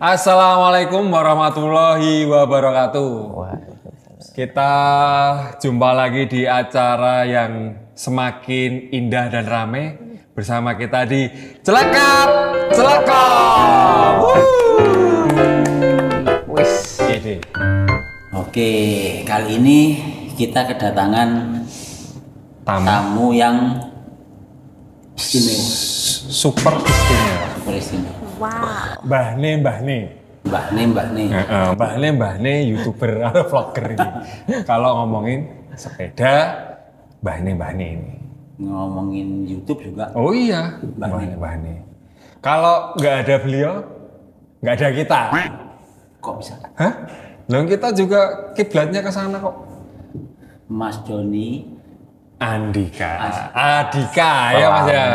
Assalamualaikum warahmatullahi wabarakatuh. Kita jumpa lagi di acara yang semakin indah dan ramai bersama kita di Celekap. Wis. Oke, kali ini kita kedatangan tamu yang istimewa. Super istimewa. Super istimewa. Wow. Mbah Ne YouTuber atau vlogger ini. Kalau ngomongin sepeda, Mbah Ne ini. Ngomongin YouTube juga. Oh iya, Mbah Ne. Kalau nggak ada beliau, nggak ada kita. Kok bisa? Hah? Loh, kita juga kiblatnya ke sana kok. Mas Joni Adika ya Mas ya.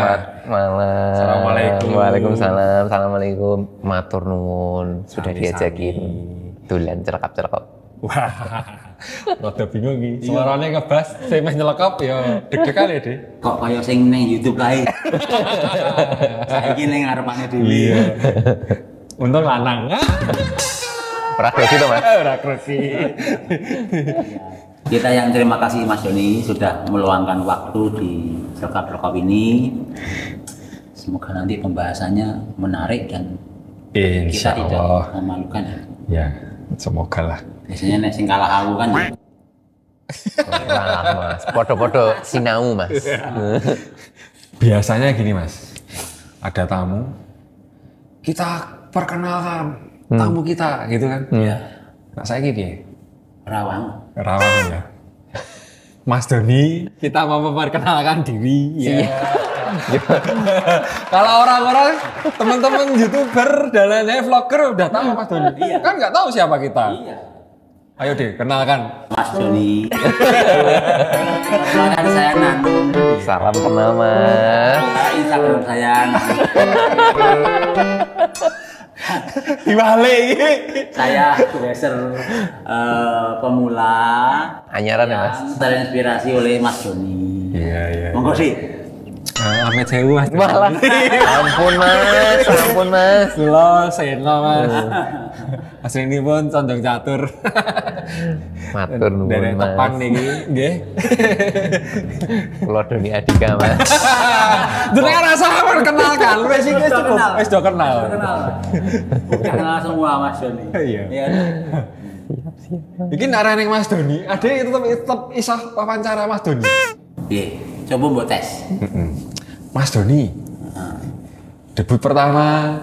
Malam. Assalamualaikum. Waalaikumsalam. Assalamualaikum. Matur nuwun. Sudah diajakin dolan celekap-celekap. Wah, rada bingung iki. Suarane ngebas, sing meh nyelekap ya deg-degan ya, Dik. kok kaya sing nang YouTube lae. Saiki ning ngarepane dhewe. Iya. Untung lanang. Ora grogi to, Mas? Ora kroki. Kita yang terima kasih Mas Joni sudah meluangkan waktu di Celekap ini. Semoga nanti pembahasannya menarik dan kita tidak memalukan. Ya, semoga lah. Biasanya nek sing kalah aku kan ya. Ora, Mas. Podo-podo sinau, Mas. Biasanya gini, Mas. Ada tamu, kita perkenalkan tamu kita gitu kan. Iya. Nah, saya gini. Rawang. Ya. Mas Doni, kita mau memperkenalkan diri. Ya. Kalau orang-orang, teman-teman YouTuber dan lain-lain vlogger udah tahu Mas Doni. Iya. Kan nggak tahu siapa kita. Iya. Ayo deh, kenalkan. Mas Joni. Kenalkan saya Nanung. Salam kenal, Mas. Instagram saya Nanung. Diwale. Saya influencer pemula Anyaran ya, Mas. yang terinspirasi oleh Mas Joni. Iya. Monggo sih. Amit sewu Mas. Malah. Ampun, Mas. Lo seno Mas. Asline pun condong catur. Matur nuwun, Dari Mas. Tepang niki, nggih. Kula Doni Adika, Mas. Jenengan rasa perkenalkan, wis iki cukup. Wis do kenal. Udah kenal semua Mas Joni. Iya. Iya. Iki nek ning Mas Doni, ada tetep iso wawancara Mas Doni. Piye? Coba mbok tes. Mas Doni. Debut pertama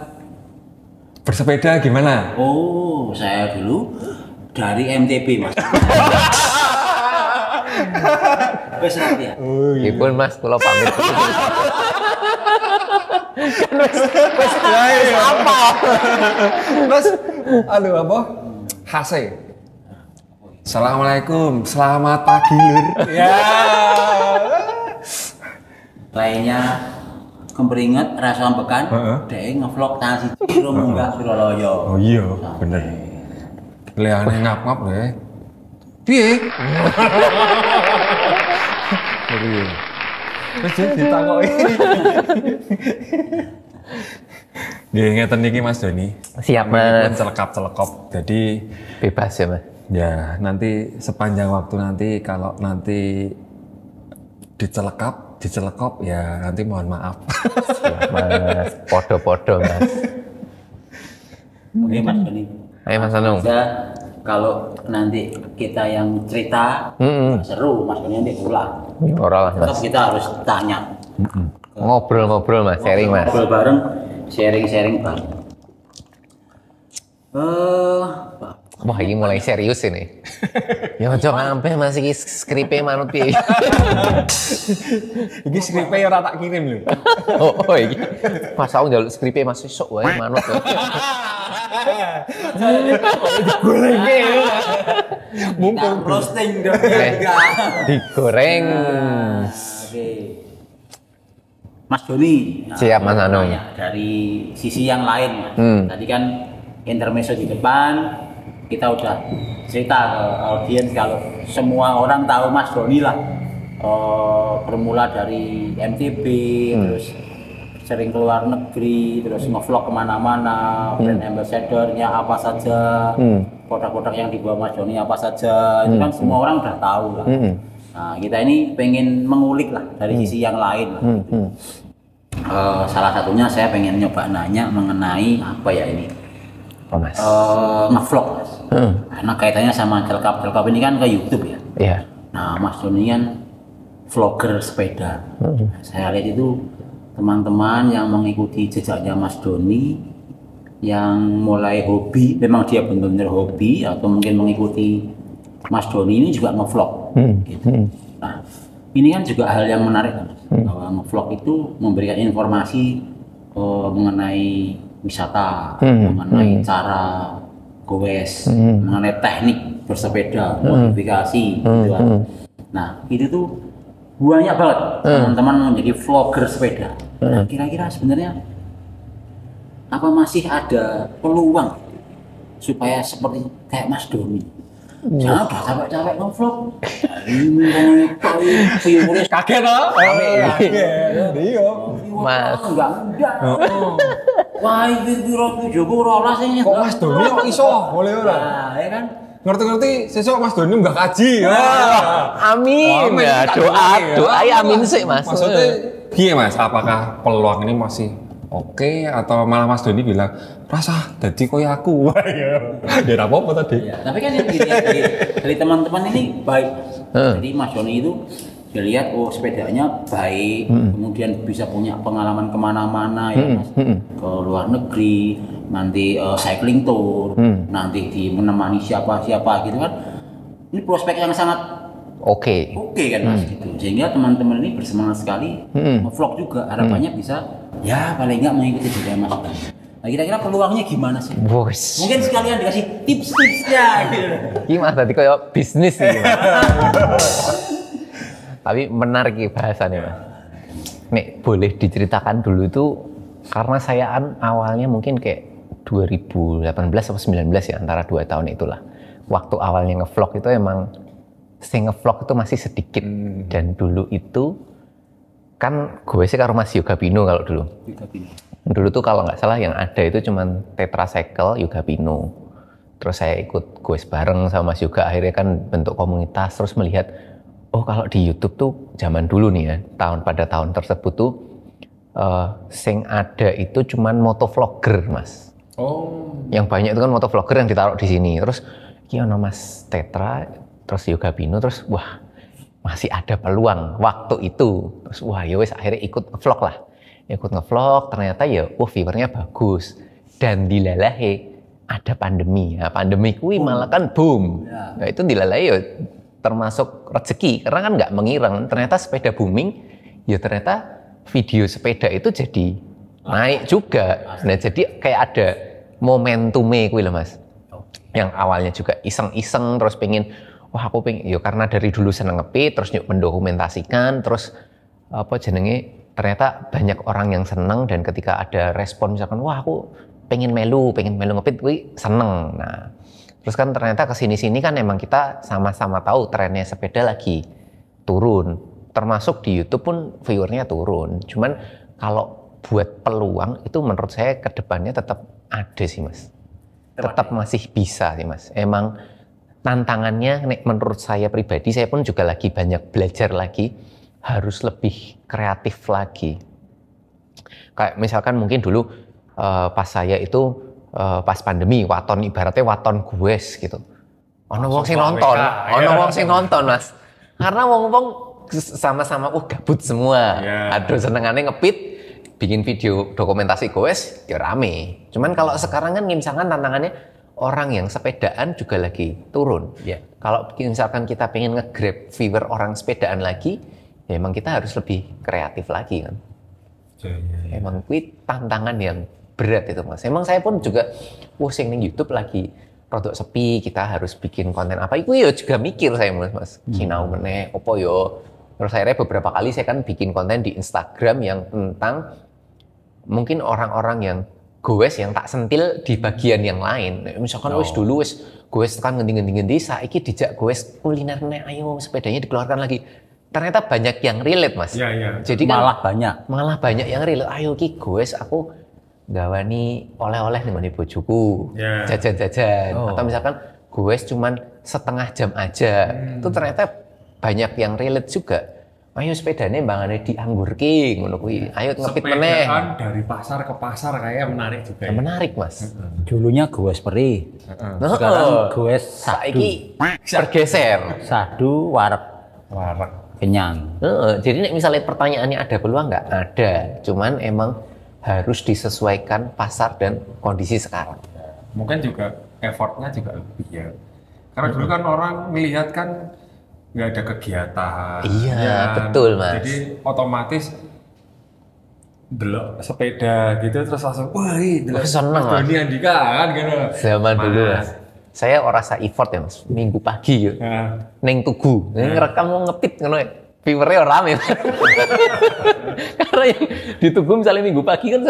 bersepeda gimana? Oh, saya dulu dari MTB, Mas. Wes nanti ya. Oh Ipun, Mas, kula pamit. Apa? Mas, aduh apa? Hase. Assalamualaikum, selamat pagi Lur. Ya. Lainnya kemperinget rasa ambekan, dhek ngevlog tang siji karo munggah Suralaya. Oh iya, bener. Liane ngap-ngap lho. Piye? Wis ditakoki. Nggih ngeten niki Mas Doni. Siap, Mas. Celekap-celekop. Jadi Bebas ya, Mas. ya nanti sepanjang waktu nanti kalau nanti dicelekop ya nanti mohon maaf. Siap, Mas. Podo-podo, Mas. Oke, Mas Joni. Ayo, Mas Anung. Kalau nanti kita yang cerita seru, Mas Joni nanti pulang. Ora lah, Tetap Mas. kita harus tanya. Ngobrol-ngobrol, Mas. Sharing, Mas. Ngobrol bareng, sharing bareng. Wah, ini mulai serius ini. Ya ojo ngampe Mas iki skripe manut piye. Iki skripe ora tak kirim lho. Oh, iki. Mas aku njaluk skripe Mas esuk wae manut. Gorenge. Mumpung roasting dong. Digoreng. Oke. Mas Joni. Siap, Mas Anung. Dari sisi yang lain, Mas. Tadi kan intermezzo di depan, kita udah cerita ke audiens kalau semua orang tahu Mas Joni lah. Bermula dari MTB, terus sering keluar negeri, terus ngevlog kemana-mana, brand ambassador-nya apa saja, produk-produk yang dibawa Mas Doni apa saja, itu kan semua orang udah tahu lah. Nah, kita ini pengen mengulik lah dari sisi yang lain lah. Salah satunya saya pengen nyoba nanya mengenai apa ya ini, ngevlog Mas. Karena kaitannya sama Jelkap ini kan ke YouTube ya. Iya. Nah, Mas Doni kan vlogger sepeda. Saya lihat itu teman-teman yang mengikuti jejaknya Mas Doni, yang mulai hobi, memang dia benar-benar hobi atau mungkin mengikuti Mas Doni ini juga ngevlog. Gitu. Nah, ini kan juga hal yang menarik kan, bahwa ngevlog itu memberikan informasi mengenai wisata, mengenai cara goes, mengenai teknik bersepeda, modifikasi, gitu kan. Nah, itu tuh banyak banget teman-teman menjadi vlogger sepeda. Nah, kira-kira sebenarnya apa masih ada peluang supaya seperti kayak Mas Doni? Jangan udah capek-capek ngevlog. Kaget loh. Iya. Mas. Enggak. Wah, itu Jogo rolas ini. Kok Mas Doni kok iso? Boleh ora? Nah, ya kan? Ngerti-ngerti sesuk Mas Doni nggak kaji. Amin. Ya, doa ya amin sih Mas. Maksudnya piye Mas? Apakah peluang ini masih oke atau malah Mas Doni bilang rasa dadi koyo aku? Ya ora apa-apa tadi. Ya, tapi kan yang dilihat dari teman-teman ini baik. Jadi Mas Doni itu dilihat sepedanya baik, kemudian bisa punya pengalaman kemana-mana ya Mas, ke luar negeri, nanti cycling tour, nanti menemani siapa-siapa gitu kan. Ini prospek yang sangat oke kan Mas gitu. Sehingga teman-teman ini bersemangat sekali nge-vlog juga, harapannya bisa ya paling nggak mengikuti juga Mas. Nah, kira-kira peluangnya gimana sih? Bos. Mungkin sekalian dikasih tips-tipsnya gitu. Gimana tadi kayak bisnis nih. Tapi menarik ya bahasannya Mas. Nek boleh diceritakan dulu itu karena saya awalnya mungkin kayak 2018 atau 19 ya, antara 2 tahun itulah. Waktu awalnya ngevlog itu emang ngevlog itu masih sedikit dan dulu itu kan gue sih karo Mas Yoga Pino kalau dulu. Dulu tuh kalau nggak salah yang ada itu cuman Tetracycle Yoga Pino. Terus saya ikut gue bareng sama Mas Yoga, akhirnya kan bentuk komunitas, terus melihat oh kalau di YouTube tuh zaman dulu nih ya, pada tahun tersebut tuh sing ada itu cuman motovlogger Mas. Yang banyak itu kan motovlogger yang ditaruh di sini. Terus ono Mas Tetra, terus Yoga Pino, terus wah masih ada peluang waktu itu. Terus wah ya wes akhirnya ikut ngevlog lah. Ikut ngevlog ternyata ya viewernya bagus. Dan dilalahe ada pandemi. Nah, pandemi kuwi malah kan boom. Nah itu dilalahe ya termasuk rezeki karena kan nggak mengira ternyata sepeda booming ya ternyata video sepeda itu jadi naik juga. Nah jadi kayak ada momentumnya kuwi lho Mas, yang awalnya juga iseng-iseng terus pengen wah aku pengen ya karena dari dulu seneng ngepi terus yuk mendokumentasikan terus apa jenenge ternyata banyak orang yang seneng dan ketika ada respon misalkan wah aku pengen melu ngepit kuwi seneng. Nah terus kan ternyata kesini-sini kan emang kita sama-sama tahu trennya sepeda lagi turun. Termasuk di YouTube pun viewernya turun. Cuman kalau buat peluang itu menurut saya ke depannya tetap ada sih Mas. Tetap masih bisa sih Mas. Emang tantangannya menurut saya pribadi, saya pun juga lagi banyak belajar lagi. Harus lebih kreatif lagi. Kayak misalkan mungkin dulu pas saya itu pas pandemi, ibaratnya waton gues gitu. Ono wong sing nonton, Mas. Karena wong-wong sama-sama gabut semua. Aduh senengane ngepit, bikin video dokumentasi goes, ya rame. Cuman kalau sekarang kan misalkan tantangannya orang yang sepedaan juga lagi turun. Kalau misalkan kita pengen nge-grab viewer orang sepedaan lagi, ya emang kita harus lebih kreatif lagi kan. Emang kuwi tantangan yang berat itu Mas. Emang saya pun juga pusing nih YouTube lagi rodok sepi, kita harus bikin konten apa. Itu ya juga mikir saya Mas. Kinau meneh opo yo. Terus akhirnya beberapa kali saya kan bikin konten di Instagram yang tentang mungkin orang-orang yang goes yang tak sentil di bagian yang lain. Misalkan wis dulu goes kan ngendi-ngendi saiki dijak goes kuliner nek ayo sepedanya dikeluarkan lagi. ternyata banyak yang relate mas. Iya, iya. Jadi kan malah banyak yang relate. Ayo ki guys, aku gawani oleh-oleh nih bojoku, jajan-jajan. Atau misalkan guys cuman setengah jam aja. Itu ternyata banyak yang relate juga. Ayo sepedanya bangane dianggurke ngono kuwi. Ayo ngepit meneh. Sepedaan dari pasar ke pasar kayak menarik juga. Menarik mas. dulunya goes peri. Sekarang goes saiki bergeser. Sadu warak kenyang. Jadi misalnya pertanyaannya ada peluang nggak? Ada. Cuman emang harus disesuaikan pasar dan kondisi sekarang. Mungkin juga effortnya juga lebih ya. Karena dulu kan orang melihat kan nggak ada kegiatan. Iya, ya, betul mas. Jadi otomatis delok sepeda gitu terus langsung wah delok seneng mas. Doni Andika kan gitu. Zaman dulu mas. Saya rasa effort ya mas. Minggu pagi yuk. Neng Tugu. Ngerekam mau ngepit ngono ya. Viewernya rame. Karena yang di Tugu misalnya minggu pagi kan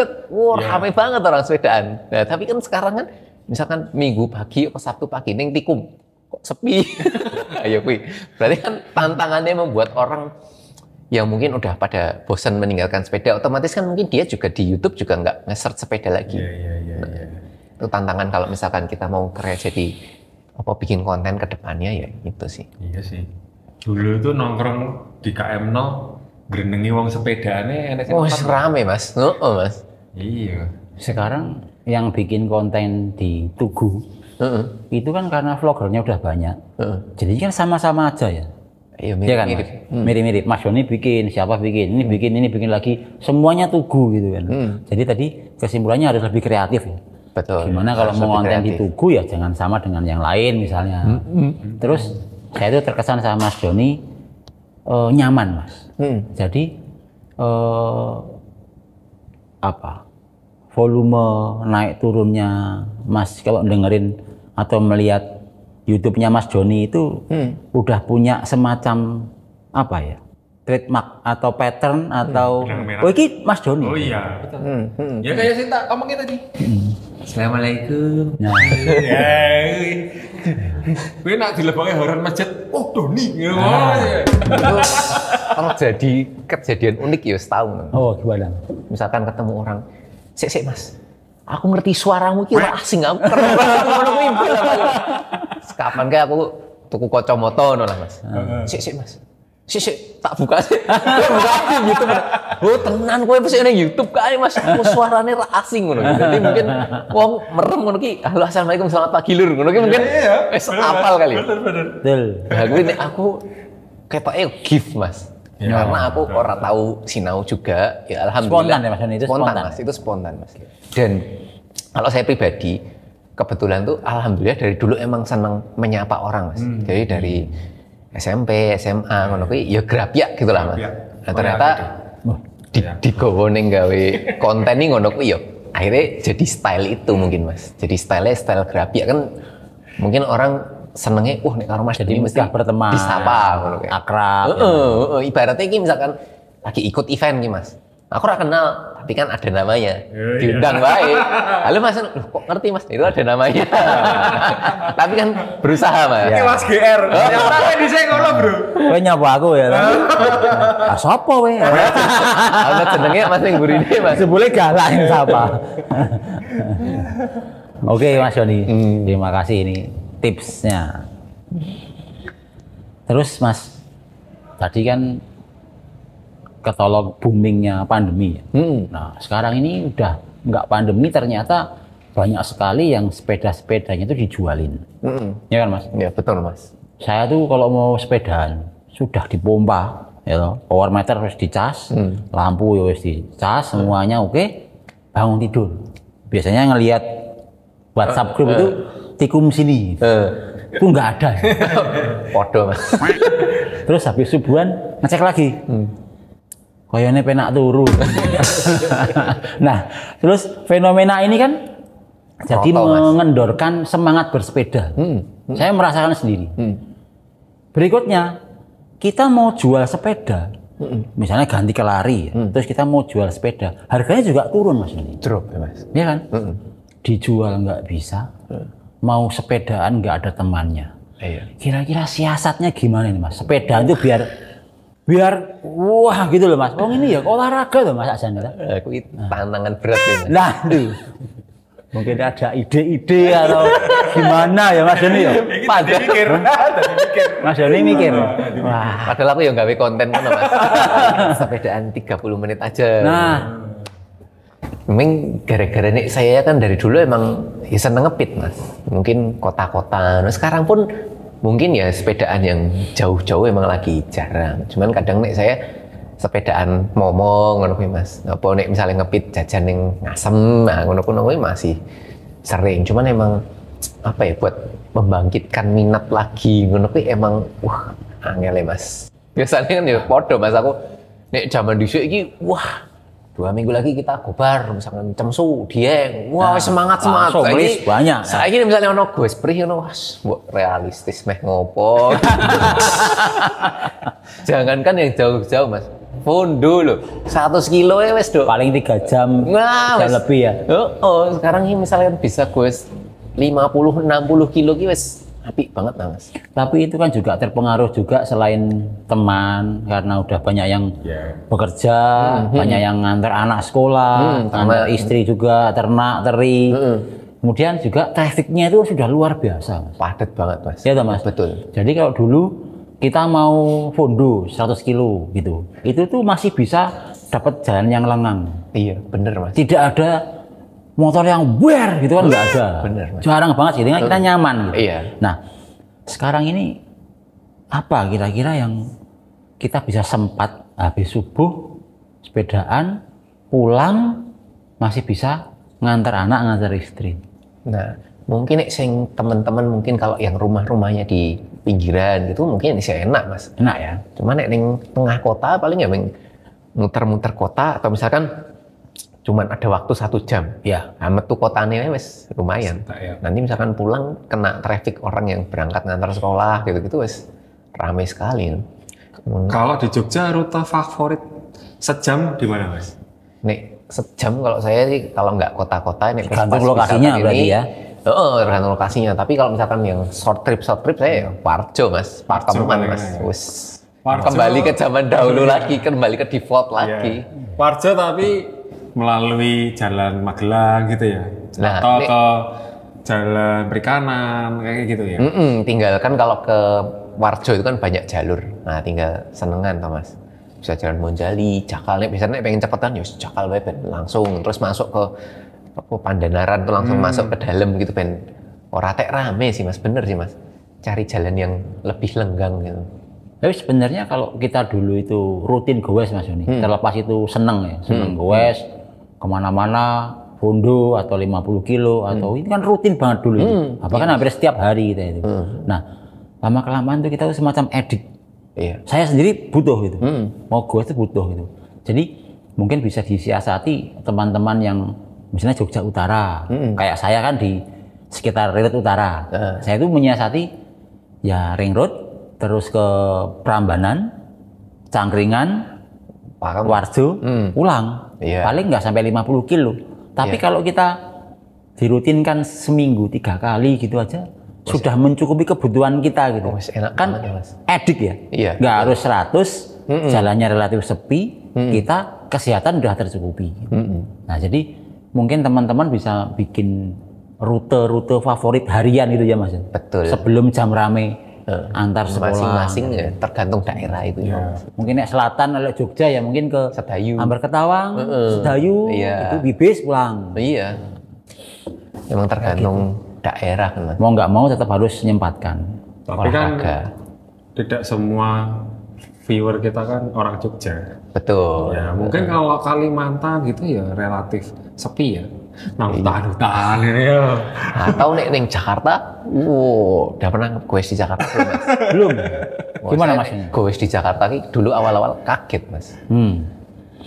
rame banget orang sepedaan. Nah, tapi kan sekarang kan misalkan minggu pagi atau Sabtu pagi neng Tikum kok sepi. Ayo kuy. Berarti kan tantangannya membuat orang yang mungkin udah pada bosan meninggalkan sepeda, otomatis kan mungkin dia juga di YouTube juga nggak nge-search sepeda lagi. Itu tantangan kalau misalkan kita mau kerja jadi bikin konten ke depannya ya itu sih. Iya sih. Dulu itu nongkrong di KM0 grenengi wong sepedane enek rame mas. Mas. Iya. Sekarang yang bikin konten di Tugu itu kan karena vlogernya udah banyak. Jadi kan sama-sama aja ya. Iya, mirip-mirip. Mas Doni bikin, siapa bikin, ini bikin lagi, semuanya Tugu gitu kan. Jadi tadi kesimpulannya harus lebih kreatif ya. Betul. Gimana kalau mau konten di Tugu ya jangan sama dengan yang lain misalnya. Terus saya itu terkesan sama Mas Doni nyaman mas. Jadi volume naik turunnya Mas kalau dengerin atau melihat YouTube-nya Mas Doni itu udah punya semacam trademark atau pattern atau ini Mas Doni. Oh iya, betul. Ya kayak sih tak ngomongin tadi. Assalamualaikum. Nah. Gue nak dileboknya horor masjid. Oh Doni. Itu terjadi kejadian unik ya setahun. Oh gimana? Misalkan ketemu orang, sik mas, aku ngerti suaramu kira asing, aku keren banget. Kapan kayak aku tuku kacamata lah mas. Sik mas. Sik tak buka sih. Buka aja YouTube. Oh tenan kowe pesen nang YouTube kae Mas. Oh suarane ra asing ngono. Jadi mungkin wong merem ngono ki, halo assalamualaikum selamat pagi lur. Ngono ki mungkin wis apal kali. Betul. Nah, aku ketoke gift Mas. Karena aku ora tahu sinau juga, ya alhamdulillah. Spontan ya Mas, itu spontan. Mas, itu spontan Mas. Dan kalau saya pribadi kebetulan tuh alhamdulillah dari dulu emang senang menyapa orang Mas. Jadi dari SMP, SMA ngono kuwi ya grapyak gitu lah Mas. Nah, ternyata digowo ning gawe konten iki ngono kuwi ya akhirnya jadi style itu mungkin Mas. Jadi style grapyak kan mungkin orang senengnya nek karo Mas jadi mesti berteman, disapa ngono kuwi. Akrab. Ibaratnya iki misalkan lagi ikut event iki Mas. Aku ora kenal, tapi kan ada namanya. Diundang baik. Halo Mas, kok ngerti Mas? Itu ada namanya. Tapi kan berusaha Mas. Ini Mas GR. Yang rame di sini ngono, Bro. Kowe nyapa aku ya. Sapa kowe? Ana jenenge Mas ning burine Mas. Sebule galak yang sapa. Oke Mas Doni, terima kasih ini tipsnya. Terus Mas, tadi kan ketolong boomingnya pandemi. Nah sekarang ini udah nggak pandemi ternyata banyak sekali yang sepedanya itu dijualin. Ya kan Mas? Ya betul Mas. Saya tuh kalau mau sepedaan sudah dipompa, ya, power meter harus dicas, lampu ya harus dicas, semuanya oke. Bangun tidur. Biasanya ngelihat WhatsApp grup itu tikum sini. Itu nggak ada. Podo Mas. Terus habis subuhan ngecek lagi. Kayaknya penak turun. Nah, terus fenomena ini kan jadi mengendorkan semangat bersepeda. Saya merasakan sendiri. Berikutnya, kita mau jual sepeda, misalnya ganti ke lari, terus kita mau jual sepeda, harganya juga turun Mas. Drop ya Mas. Iya kan? Dijual nggak bisa, mau sepedaan nggak ada temannya. Iya. Kira-kira siasatnya gimana nih Mas? Sepedaan itu biar biar wah gitu loh Mas. Oh ini ya olahraga loh Mas Hasan ya. Aku itu tantangan berat ini. Nah, aduh. Mungkin ada ide-ide atau gimana ya Mas Doni ya? Mas Doni mikir. Wah, padahal aku yang gawe konten kan Mas. Sepedaan 30 menit aja. Nah, memang gara-gara nih saya kan dari dulu emang ya seneng ngepit Mas. Mungkin kota-kota. Nah, sekarang pun mungkin ya sepedaan yang jauh-jauh emang lagi jarang. Cuman kadang nih saya sepedaan ngomong ngono kuwi Mas. Apa nek misalnya ngepit jajan ning Ngasem, nah ngono kuwi masih sering. Cuman emang apa ya buat membangkitkan minat lagi ngono kuwi emang wah angel ya Mas. Biasanya kan ya podo Mas aku nek zaman dhisik iki wah 2 minggu lagi kita gobar misalkan Cemsu, Dieng. Wah, semangat. Saiki banyak. Saiki misalnya ono Gus Prih ngono, wes mbok realistis meh ngopo. Jangankan yang jauh-jauh, Mas. Pondo loh. 100 kilo ya wes, Dok. Paling 3 jam, Nah, jam lebih ya. Oh, sekarang ini misalnya bisa Gus 50 60 kilo ki wes apik banget nah, Mas. Tapi itu kan juga terpengaruh juga selain teman karena udah banyak yang bekerja, banyak yang nganter anak sekolah, nganter istri juga, ternak, teri. Kemudian juga trafficnya itu sudah luar biasa, Mas. Padat banget, Mas. Ya, Mas. Betul. Jadi kalau dulu kita mau fondo 100 kilo gitu, itu tuh masih bisa dapat jalan yang lengang. Iya, bener, Mas. Tidak ada motor yang wer gitu kan nggak ada. Bener, Mas. Jarang banget sih, dengan kita nyaman gitu. Iya. Nah, sekarang ini apa kira-kira yang kita bisa sempat habis subuh sepedaan pulang masih bisa ngantar anak, ngantar istri. Nah, mungkin nek sing teman-teman mungkin kalau yang rumah-rumahnya di pinggiran gitu mungkin sih enak, Mas. Enak ya. Cuma nek ning tengah kota paling ya muter-muter kota atau misalkan cuman ada waktu 1 jam. Ya. Nah, metu kotane wes lumayan. Ya. Nanti misalkan pulang kena traffic orang yang berangkat ngantar sekolah gitu-gitu wes ramai sekali. Kalau di Jogja rute favorit sejam di mana, Mas? Nek sejam kalau saya sih kalau nggak kota-kota nek Tergantung pas lokasinya wisata berarti ini, ya. Tergantung lokasinya. Tapi kalau misalkan yang short trip saya ya Parjo, Mas. Pakeman, paling Mas. enak. Wes. Parjo. Kembali ke zaman dahulu lagi, kembali ke default lagi. Parjo tapi melalui jalan Magelang gitu ya, Nah, atau ini- ke jalan Perikanan kayak gitu ya. Tinggal kan kalau ke Warjo itu kan banyak jalur. Nah, tinggal senengan toh, Mas. Bisa jalan Monjali, Cakal nek biasanya pengen cepetan ya Cakal wae ben langsung terus masuk ke apa Pandanaran tuh langsung masuk ke dalam gitu ben ora tek rame sih Mas, bener sih Mas. Cari jalan yang lebih lenggang gitu. Tapi sebenarnya kalau kita dulu itu rutin goes Mas Yoni, terlepas itu seneng ya, seneng goes kemana-mana, fondo atau 50 kilo atau ini kan rutin banget dulu itu. Bahkan hampir setiap hari kita itu. Nah, lama kelamaan tuh kita tuh semacam edik. Iya. Saya sendiri butuh gitu. Mau goes itu butuh gitu. Jadi mungkin bisa disiasati teman-teman yang misalnya Jogja Utara. Kayak saya kan di sekitar Ring Road Utara. Saya itu menyiasati ya Ring Road terus ke Prambanan, Cangkringan, Paham? Warjo, pulang. Iya. Paling nggak sampai 50 kilo. Tapi kalau kita dirutinkan seminggu 3 kali gitu aja, sudah mencukupi kebutuhan kita gitu. Wes, enak Kan banget ya, Mas. edik ya. Iya. Nggak harus 100, jalannya relatif sepi, kita kesehatan udah tercukupi. Nah, jadi mungkin teman-teman bisa bikin rute-rute favorit harian gitu ya Mas. Betul. Sebelum jam rame antar sekolah. Masing-masing ya tergantung daerah itu ya. Mas. Mungkin nek selatan kalau Jogja ya mungkin ke Sedayu. Ambar Ketawang, Sedayu, Iya. itu Bibis pulang. Iya. Memang tergantung daerah kan, Mas. Mau nggak mau tetap harus menyempatkan. Tapi kan Olahraga. tidak semua viewer kita kan orang Jogja. Betul. Ya, mungkin kalau Kalimantan gitu ya relatif sepi ya. Nah, hutan ini ya. Atau nek ning Jakarta, udah pernah goes di Jakarta belum, Mas? Belum. Wah, Gimana saya Masnya? goes di Jakarta ki dulu awal-awal kaget, Mas.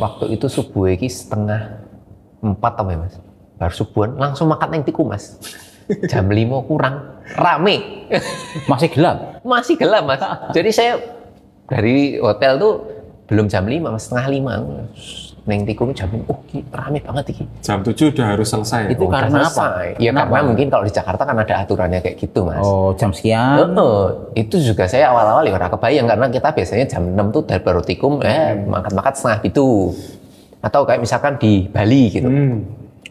Waktu itu subuh iki 3:30 apa ya, Mas? Baru subuhan langsung makan neng tiku, Mas. Jam 5 kurang rame. Masih gelap. Masih gelap, Mas. Jadi saya dari hotel tuh belum jam 5, Mas, setengah 5. neng tikung jam rame banget iki. Jam 7 udah harus selesai. Itu Udah karena apa? selesai. Ya Kenapa? karena mungkin kalau di Jakarta kan ada aturannya kayak gitu, Mas. Oh, jam sekian. Itu juga saya awal-awal ya ora kebayang karena kita biasanya jam 6 tuh dari baru tikum makan-makan setengah itu. Atau kayak misalkan di Bali gitu.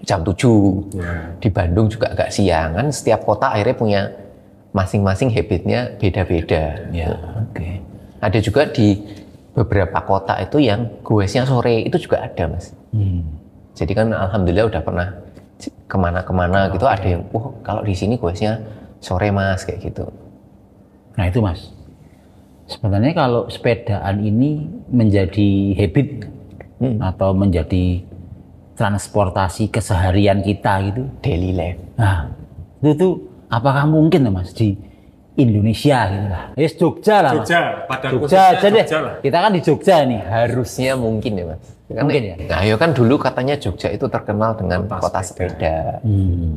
Jam 7. Ya. Di Bandung juga agak siang kan setiap kota akhirnya punya masing-masing habitnya beda-beda. Ya, oke. Ada juga di beberapa kota itu yang goesnya sore itu juga ada, Mas. Jadi kan alhamdulillah udah pernah kemana-kemana gitu ada yang, kalau di sini goesnya sore Mas kayak gitu. Nah itu Mas, sebenarnya kalau sepedaan ini menjadi habit atau menjadi transportasi keseharian kita gitu, Daily life. nah itu tuh apakah mungkin tuh Mas di Indonesia gitu lah, Jogja lah Mas. pada Jogja aja deh, kita kan di Jogja nih. Harusnya mungkin ya Mas. Kan, Mungkin ya? Nah ya kan dulu katanya Jogja itu terkenal dengan kota sepeda.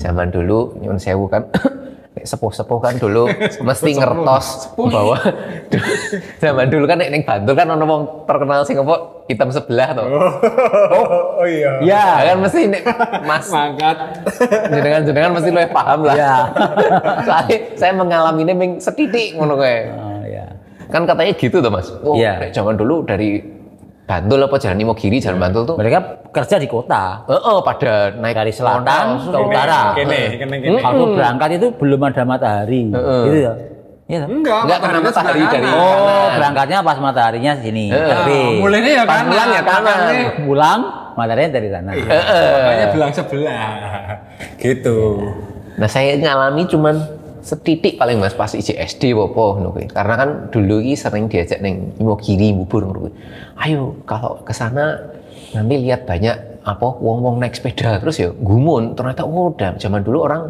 Zaman dulu Nyun Sewu kan sepuh-sepuh kan dulu mesti ngertos bahwa zaman dulu kan ning Bantul kan ono wong terkenal sing apa hitam sebelah toh. Oh iya. Ya kan mesti Mas Mangkat. jenengan mesti lebih paham lah. Ya. Soalnya saya mengalaminya ming setitik ngono kae. Oh ya. Kan katanya gitu tuh Mas. Iya. Nek zaman dulu dari Bantul apa Jalan Imogiri, Jalan Bantul tuh. Mereka kerja di kota. Pada naik Dari selatan ke utara. Kene. Kalau berangkat itu belum ada matahari, gitu ya. Iya toh? Enggak karena matahari dari Oh, berangkatnya pas mataharinya sini. Tapi mulainya ya pas pulang ya kanan. pulang mataharinya dari sana. Makanya bilang sebelah. Gitu. Nah saya ngalami cuman setitik paling Mas pas SD apa ngono kuwi. Karena kan dulu iki sering diajak ning Imogiri bubur ngono kuwi. Ayo kalau ke sana nanti lihat banyak apa wong-wong naik sepeda terus ya gumun. Ternyata udah zaman dulu orang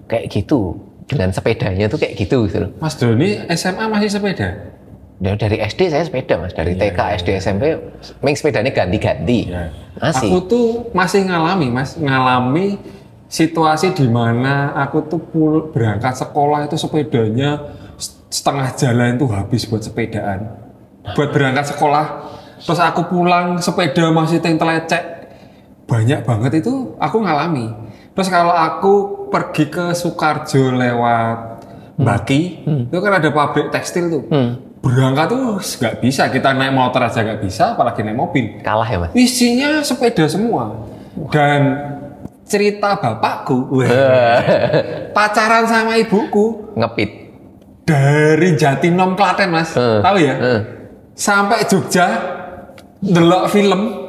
kayak gitu. Dengan sepedanya tuh kayak gitu loh. Mas Doni SMA masih sepeda? Dari SD saya sepeda Mas, dari TK, SD, SMP, main sepedanya ganti-ganti. Masih. Aku tuh masih ngalami situasi di mana aku tuh berangkat sekolah itu sepedanya setengah jalan tuh habis buat sepedaan. Buat berangkat sekolah, terus aku pulang sepeda masih telecek. Banyak banget itu aku ngalami. Terus kalau aku pergi ke Sukarjo lewat Baki, itu kan ada pabrik tekstil tuh. Berangkat tuh nggak bisa, kita naik motor aja nggak bisa, apalagi naik mobil. Kalah ya Mas? Isinya sepeda semua. Dan cerita bapakku, pacaran sama ibuku Ngepit. dari Jatinom Klaten Mas, tahu ya? Sampai Jogja, delok film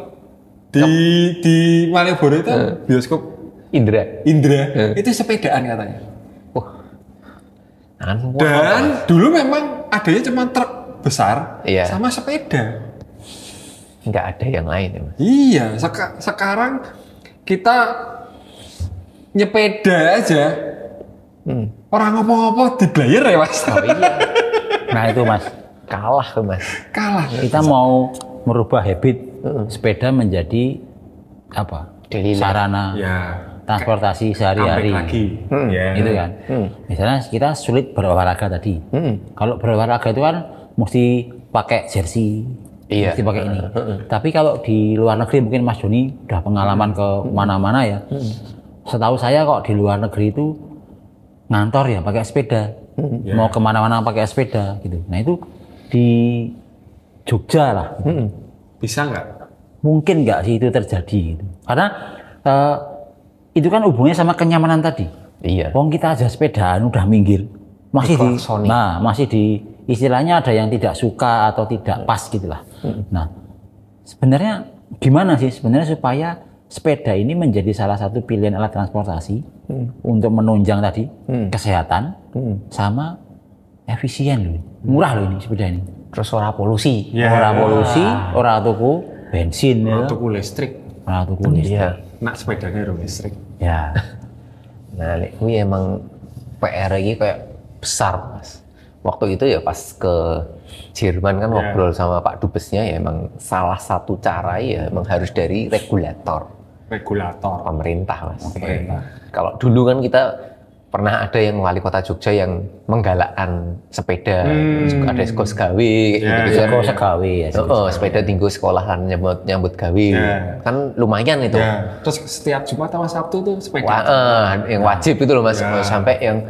di Malioboro itu bioskop Indra. itu sepedaan katanya. Dan Dulu memang adanya cuma truk besar sama sepeda. nggak ada yang lain ya Mas? Iya, sekarang kita nyepeda aja. Orang ngomong-ngomong di player ya Mas. Oh iya. Nah itu Mas, Kalah tuh Mas. Kalah. kita mau merubah habit sepeda menjadi apa? Daily life. Sarana transportasi sehari-hari. Gitu kan. Misalnya kita sulit berolahraga tadi. Kalau berolahraga itu kan mesti pakai jersey, mesti pakai ini. Tapi kalau di luar negeri mungkin Mas Doni udah pengalaman ke mana-mana ya. Setahu saya kok di luar negeri itu ngantor ya pakai sepeda, mau kemana-mana pakai sepeda gitu. Nah itu di Jogja lah. Bisa nggak? Mungkin nggak sih itu terjadi gitu. Karena itu kan hubungannya sama kenyamanan tadi. Iya. Wong kita aja sepedaan udah minggir, masih di istilahnya ada yang tidak suka atau tidak pas gitulah. Nah sebenarnya gimana sih sebenarnya supaya sepeda ini menjadi salah satu pilihan alat transportasi untuk menunjang tadi kesehatan sama efisien loh, murah loh ini sepeda ini. Terus ora polusi. Ora polusi, ora tuku bensin, Tuku listrik. ora tuku listrik. Iya. Nak sepedanya rong listrik. Ya. Nah, ini emang PR ini kayak besar Mas. Waktu itu ya pas ke Jerman kan ngobrol sama Pak Dubesnya ya emang salah satu cara ya emang harus dari regulator Regulator. pemerintah Mas. Pemerintah. Kalau dulu kan kita pernah ada yang wali kota Jogja yang menggalakkan sepeda, juga ada skos gawe, gitu kan. Skos gawe ya. Sepeda tinggu sekolahan nyambut gawe, kan lumayan itu. Terus setiap Jumat sama Sabtu tuh sepeda. Yang wajib itu loh mas, sampai yang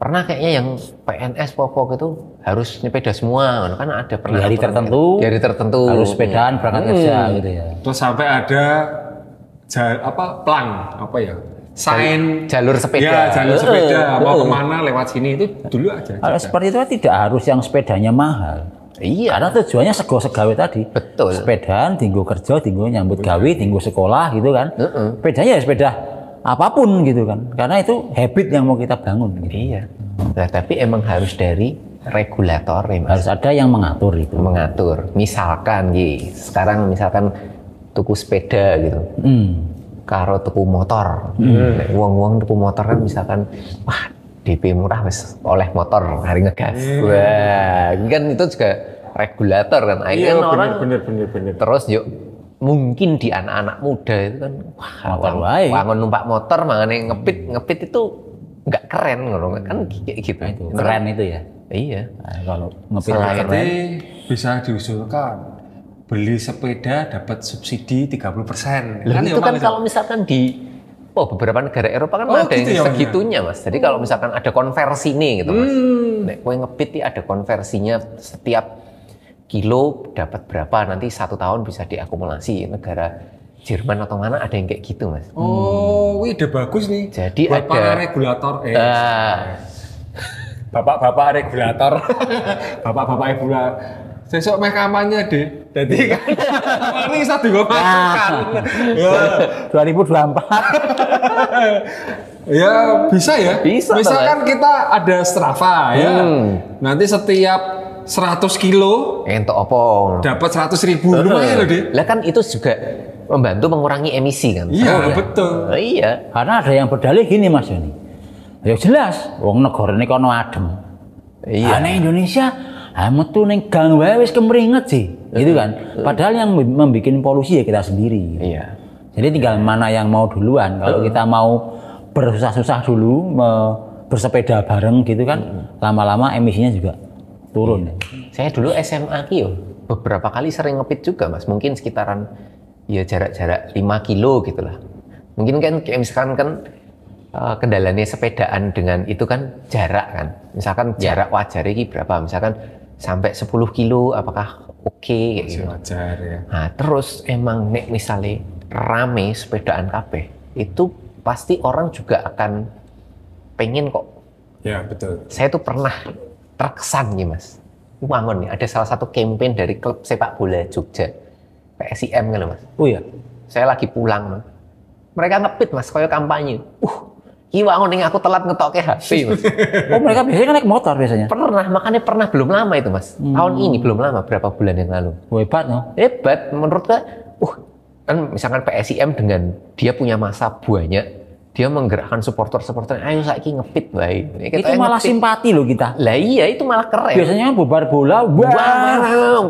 pernah kayaknya yang PNS Popok itu harus sepeda semua, kan ada di hari tertentu harus sepedaan berangkat kerja gitu ya. Terus sampai ada sign jalur sepeda. Ya, jalur sepeda mau kemana lewat sini itu dulu aja. Kalau seperti itu tidak harus yang sepedanya mahal. Iya. Karena tujuannya sego segawe tadi. Betul. Sepedaan, tinggu kerja, tinggu nyambut gawe, tinggu sekolah gitu kan. Sepedanya ya sepeda apapun gitu kan. Karena itu habit yang mau kita bangun. Gitu. Iya. Nah, tapi emang harus dari regulator ya, Mas. Harus ada yang mengatur itu. Mengatur. Misalkan sekarang misalkan tuku sepeda gitu. Karo tuku motor, uang tuku motor kan misalkan, wah DP murah wes oleh motor hari ngegas, wah kan itu juga regulator kan, akhirnya orang bener. terus yuk mungkin di anak-anak muda itu kan, wah wangun numpak motor, makanya ngepit itu nggak keren kan kayak gitu. Itu keren itu ya. Iya. Nah, kalau ngepit keren bisa diusulkan. Beli sepeda dapat subsidi 30%. Kan itu kan kalau misalkan di beberapa negara Eropa kan ada gitu yang segitunya mas. Jadi kalau misalkan ada konversi nih gitu mas. Nek kowe ngepit ada konversinya setiap kilo dapat berapa, nanti 1 tahun bisa diakumulasi. Negara Jerman atau mana ada yang kayak gitu mas. Wih udah bagus nih. Jadi buat ada para regulator. Bapak-bapak regulator. Bapak-bapak regulator. Sesok meh kampanye deh. Jadi kan ini bisa digomaskan. Ya 2024. Ya bisa ya. Bisa. Misalkan kita ada Strava ya. Nanti setiap 100 kilo entuk opo dapat 100.000 lumayan loh deh. Lah kan itu juga membantu mengurangi emisi kan. Iya betul. Iya. Karena ada yang berdalih gini Mas Joni. Ya jelas, wong negara ini kono adem. Iya. Ane Indonesia metu ning gang wae wis kemringet sih, gitu kan. Padahal yang membuat polusi ya kita sendiri. Iya. Jadi tinggal mana yang mau duluan. Kalau kita mau bersusah-susah dulu bersepeda bareng gitu kan, lama-lama emisinya juga turun. Saya dulu SMA ki beberapa kali sering ngepit juga mas. Mungkin sekitaran ya jarak-jarak 5 kilo gitulah. Mungkin kan kayak misalkan kan kendalanya sepedaan dengan itu kan jarak kan. Misalkan jarak wajar ini berapa? Misalkan sampai 10 kilo apakah oke kayak gitu. Wajar ya. Nah, terus emang nek misalnya rame sepedaan kabeh, itu pasti orang juga akan pengen kok. Ya, betul. Saya tuh pernah terkesan nih, Mas. Wangun nih, ada salah satu campaign dari klub sepak bola Jogja. PSIM kan, Mas. Oh iya. Saya lagi pulang, Mas. Mereka ngepit, Mas, kayak kampanye. Wangun nih aku telat ngetokke HP, Mas. Oh, mereka biasanya kan naik motor biasanya. Pernah belum lama itu, Mas. Tahun ini belum lama, berapa bulan yang lalu. Hebat, no? Hebat, menurut kan misalkan PSIM dengan dia punya masa banyak, dia menggerakkan supporter-supporter, ayo saiki ngepit baik. Itu malah ngepit. Simpati loh kita. Lah iya, itu malah keren. Biasanya bubar bola,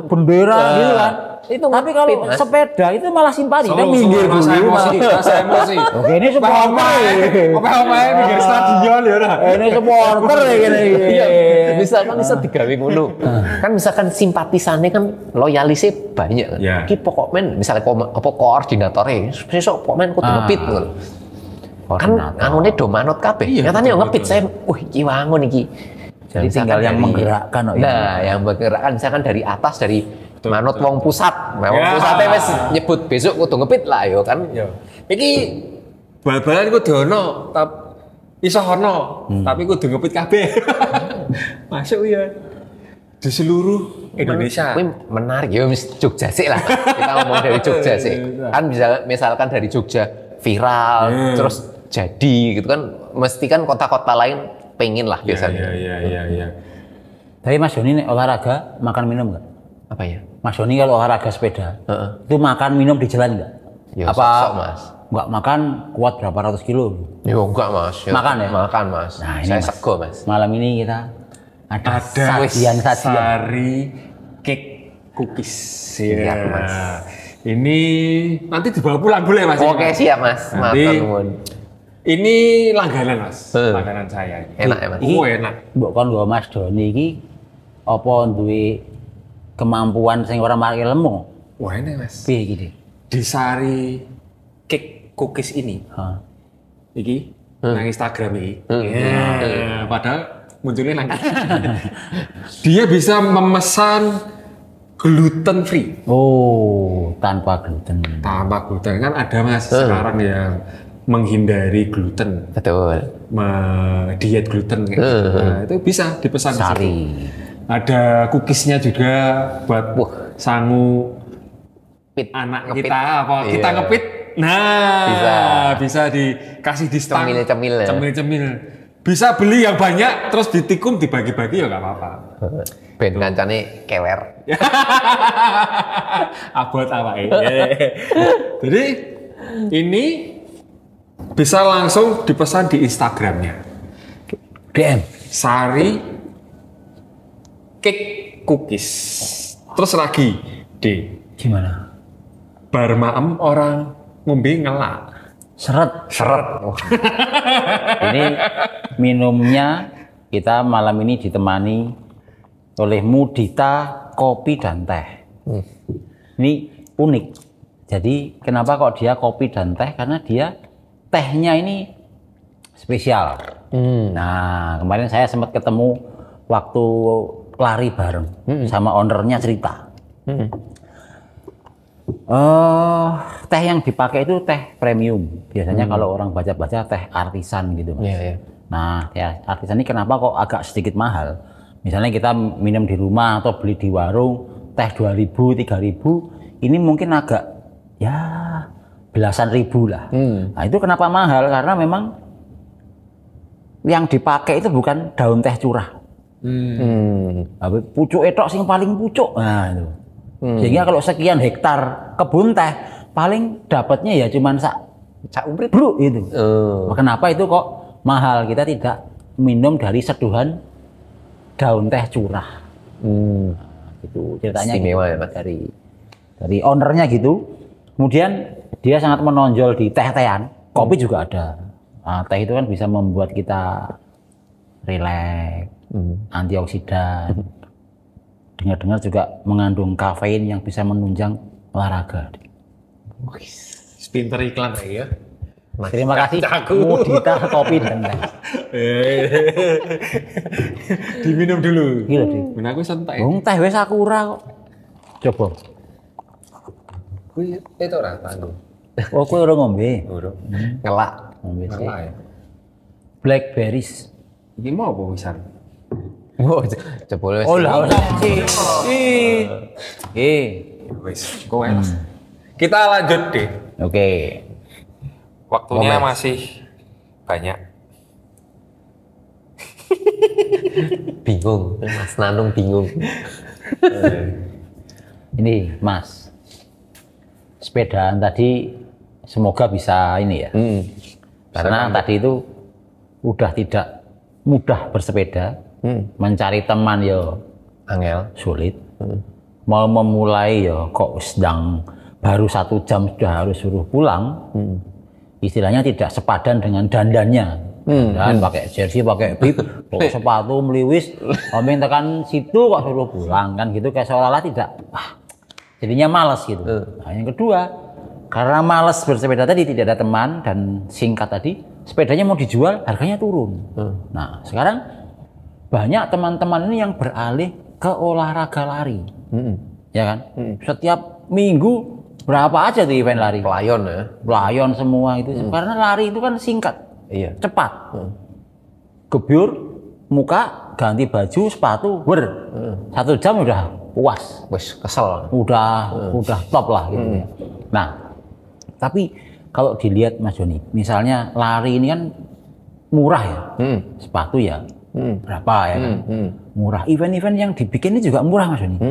bendera gitu kan. Itu tapi kalau sepeda itu malah simpati. Kita minggir dulu. Saya emosi. Oke, ini supporter. Oke, minggir stadion ya udah. Ini supporter ya gini. Iya. Misalkan bisa digawe ngono. Kan misalkan simpatisannya kan loyalisnya banyak kan. Ki pokok men misalnya apa koordinatornya, sesuk pokok men kudu ngepit ngono. Kan anune do manut kabeh. Nyatane yo ngepit saya, iki wangun iki. Jadi tinggal yang menggerakkan. Nah, yang menggerakkan misalkan dari atas dari manut wong pusat. Wong pusate wis nyebut besok kudu ngepit lah yo kan. Iki bal-balan kudu ono, iso ono, tapi kudu ngepit kabeh. Masuk ya. Di seluruh Indonesia. Kuwi menarik ya Jogja sih lah. Kita ngomong dari Jogja sih. Kan bisa misalkan dari Jogja viral terus jadi gitu kan, mesti kan kota-kota lain pengen lah biasanya. Iya. Tapi Mas Joni olahraga makan minum nggak? Apa ya? Mas Joni kalau olahraga sepeda, itu makan minum di jalan nggak? Ya, apa sok, Mas? Nggak makan kuat berapa ratus kilo? Yo enggak Mas. Makan ya? Makan Mas. Nah, saya Mas, sego Mas. Malam ini kita ada sajian sari cake cookies. Siap Mas. Ini nanti dibawa pulang boleh Mas? Oke siap Mas. Nanti Ini langganan mas, langganan saya. Enak ya mas. Enak. Mbok kon nggo Mas Doni iki apa duwe kemampuan sing ora marai lemu? Wah ini mas. Piye iki, Dik? Di Sari Cake Cookies ini, Ha. iki nang Instagram ini. Ya, padahal munculnya lagi. Dia bisa memesan gluten free. Oh, tanpa gluten. Tanpa gluten kan ada mas sekarang yang menghindari gluten, Betul. diet gluten kayak gitu. Nah, itu bisa dipesan di situ. Sari. Ada cookiesnya juga buat sangu Pit. anak Ngepit. kita apa Iya. kita ngepit. Nah, bisa dikasih di stang. Cemil-cemil ya. Cemil-cemil. Bisa beli yang banyak terus ditikung dibagi-bagi ya nggak apa-apa. Ben kancane kewer. Abot awake. Jadi ini bisa langsung dipesan di Instagramnya. DM. Sari Cake Cookies. Terus lagi D. Gimana? Bar maem orang ngombe ngelak. Seret. Seret. Ini minumnya kita malam ini ditemani oleh Mudita kopi dan teh. Ini unik. Jadi kenapa kok dia kopi dan teh? Karena dia tehnya ini spesial. Nah, kemarin saya sempat ketemu waktu lari bareng sama ownernya cerita. Teh yang dipakai itu teh premium. Biasanya kalau orang baca-baca teh artisan gitu, Mas. Iya, iya. Nah, ya artisan ini kenapa kok agak sedikit mahal? Misalnya kita minum di rumah atau beli di warung teh 2.000, 3.000, ini mungkin agak ya belasan ribu lah. Nah, itu kenapa mahal? Karena memang yang dipakai itu bukan daun teh curah. Pucuk etok sing paling pucuk. Nah, itu. Sehingga kalau sekian hektar kebun teh paling dapatnya ya cuman sak umprit bro itu. Kenapa itu kok mahal? Kita tidak minum dari seduhan daun teh curah. Itu ceritanya Istimewa gitu. ya, Mas. Dari ownernya gitu. Kemudian dia sangat menonjol di teh-tehan. Kopi juga ada. Nah, teh itu kan bisa membuat kita rileks, antioksidan. Dengar-dengar juga mengandung kafein yang bisa menunjang olahraga. Pinter iklan ya. Terima kasih Mudita kopi dan teh. Diminum dulu. Gila, Dik. Men aku santai. Wong teh wis sakura kok. Coba. Kuwi itu ora tanggung. Oh, kowe ora ngombe. Ngelak. Ngombe sih. Salah ya. Blackberries. Iki mau apa wisan? Oh, jebol wis. Oh lah, Wis, kowe enak. Kita lanjut deh. Oke. Waktunya masih banyak. Bingung, Mas Nanung bingung. Ini Mas, sepedaan tadi semoga bisa ini ya. Karena tadi itu udah tidak mudah bersepeda, mencari teman ya Angel. sulit. Mau memulai ya kok sedang baru 1 jam sudah harus suruh pulang. Istilahnya tidak sepadan dengan dandannya. Dan pakai jersey, pakai bib, pakai sepatu meliwis, omeng tekan situ kok suruh pulang kan gitu, kayak seolah-olah tidak. Jadinya malas gitu. Nah, yang kedua, karena malas bersepeda tadi, tidak ada teman dan singkat tadi, sepedanya mau dijual harganya turun. Nah, sekarang banyak teman-teman ini yang beralih ke olahraga lari. Ya kan? Setiap minggu berapa aja tuh event lari? Pelayon ya. Pelayon semua itu. Karena lari itu kan singkat. Iya. Cepat. Gebyur, muka, ganti baju, sepatu, 1 jam udah puas. Wes kesel. Udah top lah gitu ya. Nah, tapi kalau dilihat Mas Joni, misalnya lari ini kan murah ya. Sepatu ya berapa ya kan? Murah. Event-event yang dibikin ini juga murah Mas Joni.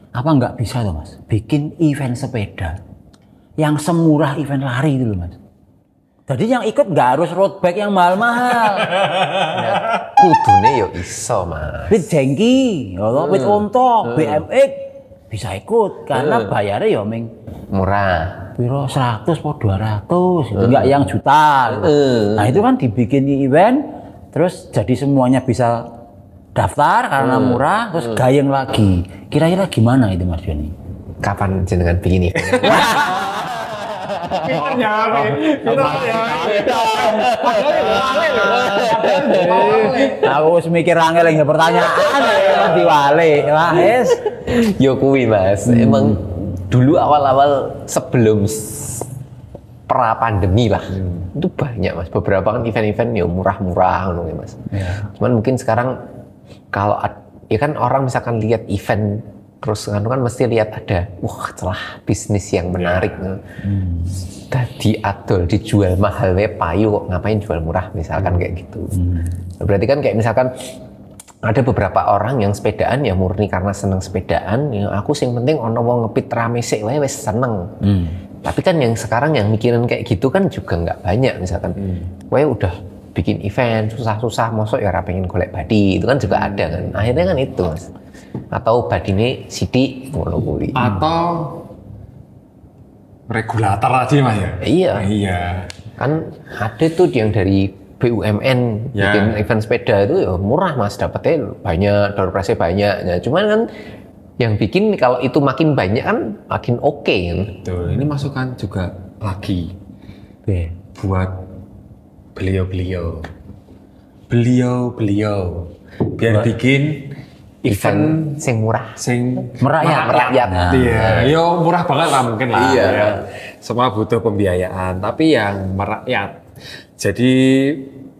Apa nggak bisa tuh Mas bikin event sepeda yang semurah event lari itu loh Mas. Jadi yang ikut nggak harus road bike yang mahal-mahal. Kudune yo iso, Mas. Pit jengki, pit onto, BMX bisa ikut karena bayarnya ya ming Murah. piro 100 atau 200 gitu. Enggak yang juta gitu. Nah itu kan dibikin event terus jadi semuanya bisa daftar karena murah terus gayeng lagi. Kira-kira gimana itu Mas Joni? Kapan jenengan bikin event? Aku wis mikir angel yang pertanyaan diwale. Wah, es. Yo kuwi Mas. Emang dulu awal-awal sebelum pra pandemi lah. Itu banyak Mas. Beberapa kan event-event ya murah-murah ngono Mas. Yeah. Cuman mungkin sekarang kalau ya kan orang misalkan lihat event terus kan mesti lihat ada wah celah bisnis yang menarik. Tadi adol dijual mahal payu kok ngapain jual murah misalkan kayak gitu. Berarti kan kayak misalkan ada beberapa orang yang sepedaan ya murni karena seneng sepedaan, ya aku sing penting ono wong ngepit rame sik wae wis seneng. Tapi kan yang sekarang yang mikirin kayak gitu kan juga nggak banyak misalkan. Wae udah bikin event susah-susah mosok ya ora pengen golek badi, itu kan juga ada kan. Akhirnya kan itu Mas. Atau badine sithik ngono kuwi. Atau regulator aja Mas ya? Iya. Iya. Kan ada tuh yang dari BUMN bikin event sepeda itu ya murah Mas, dapetnya banyak, door prize-nya banyak. Nah, cuman kan yang bikin kalau itu makin banyak kan makin oke kan. Betul. Ini masukan juga lagi buat beliau-beliau biar bikin event sing murah, sing merakyat. Iya, yo murah banget lah mungkin lah. Iya. Ya. Semua butuh pembiayaan, tapi yang merakyat. Jadi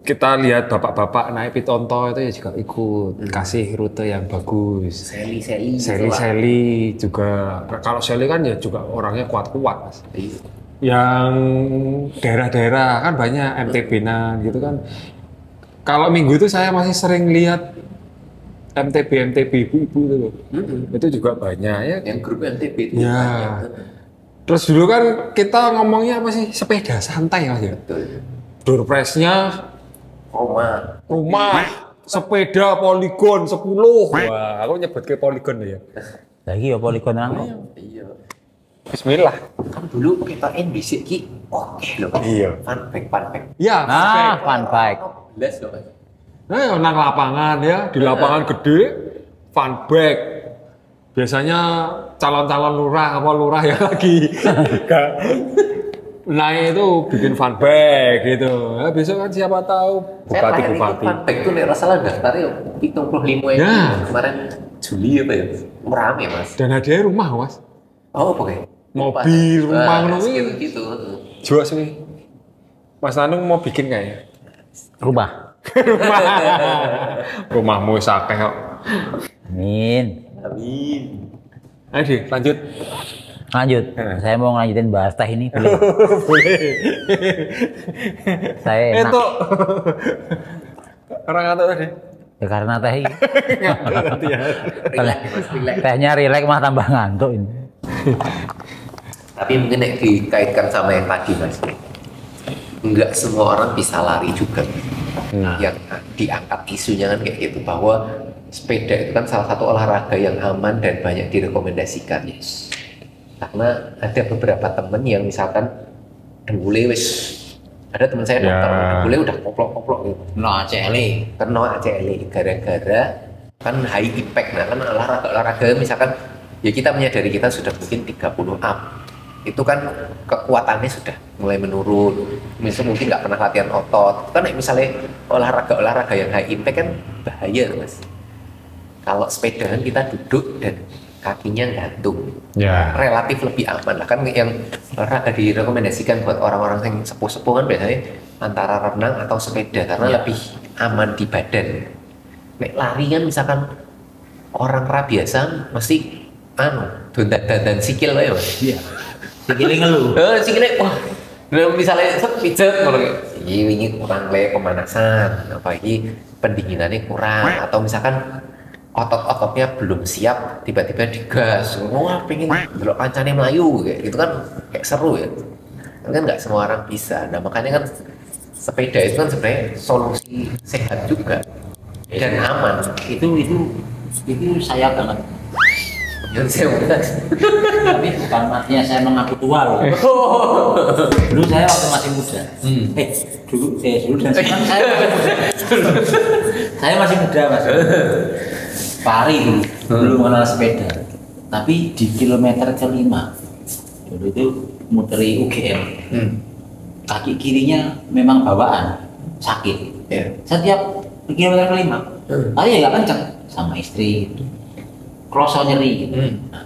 kita lihat bapak-bapak naik pitonto itu ya juga ikut kasih rute yang bagus. Seli juga. Kalau Seli kan ya juga orangnya kuat-kuat Mas. Yang daerah-daerah kan banyak MTB-nan gitu kan. Kalau minggu itu saya masih sering lihat MTB ibu-ibu itu loh. Itu juga banyak ya. Yang grup MTB itu ya. Banyak. Terus dulu kan kita ngomongnya apa sih? Sepeda santai Mas ya. Betul. Door prize-nya rumah, sepeda poligon 10. Wah, aku nyebut ke poligon ya. Lagi ya poligon nang. Iya. Bismillah. Kan dulu kita NBC ki oke loh. Iya. Fun fact. Iya, fun fact. Belas loh Mas. Nah, nang lapangan ya, di lapangan gede, fun bag. Biasanya calon-calon lurah yang lagi naik itu bikin fun bag gitu. Ya, besok kan siapa tahu bupati. Fun bag itu nek salah daftarnya 75 ya. Kemarin Juli apa ya? Rame Mas. Dan hadiahnya rumah Mas. Oh oke. Mobil, rumah ngono gitu. Jual sih. Mas Nanung mau bikin kayaknya. Rumah. Rumahmu sakeh kok. Amin. Ayo lanjut. Saya mau ngelanjutin bahas teh ini boleh? Boleh. Saya enak. Itu orang ngantuk tadi. Ya karena teh ini. Tehnya rileks mah tambah ngantuk ini. Tapi mungkin dikaitkan sama yang tadi Mas. Enggak semua orang bisa lari juga. Yang diangkat isunya kan kayak gitu bahwa sepeda itu kan salah satu olahraga yang aman dan banyak direkomendasikan. Karena ada beberapa temen yang misalkan dengkule ada teman saya dokter dengkule udah koplok gitu. Kena ACL gara-gara kan high impact. Nah kan olahraga misalkan ya kita menyadari kita sudah mungkin 30 up. Itu kan kekuatannya sudah mulai menurun. Misalnya mungkin nggak pernah latihan otot. Kan misalnya olahraga yang high impact kan bahaya Mas. Kalau sepeda kan kita duduk dan kakinya gantung, relatif lebih aman lah kan. Yang olahraga direkomendasikan buat orang-orang yang sepuh-sepuh kan biasanya antara renang atau sepeda karena lebih aman di badan. Nek lari kan misalkan orang biasa mesti dan sikil lah ya Mas. Iya. Sikile ngeluh. Sikile wah. Misalnya pijet ngono iki kurang pemanasan, apalagi pendinginannya kurang atau misalkan otot-ototnya belum siap tiba-tiba digas. Wah, pengen delok kancane mlayu kayak gitu kan kayak seru ya. Kan nggak semua orang bisa. Nah, makanya kan sepeda itu kan sebenarnya solusi sehat juga dan aman. Itu saya banget. Yang sewu Mas. Tapi bukan artinya saya mengaku tua loh. Dulu saya waktu masih muda. Dulu dan sekarang saya masih muda. Saya masih muda Mas. Pari dulu, belum mengenal sepeda. Tapi di kilometer ke-5 dulu itu muteri UGM. Kaki kirinya memang bawaan sakit. Setiap di kilometer ke-5, tapi ya nggak kenceng sama istri. Kroso nyeri gitu. Nah,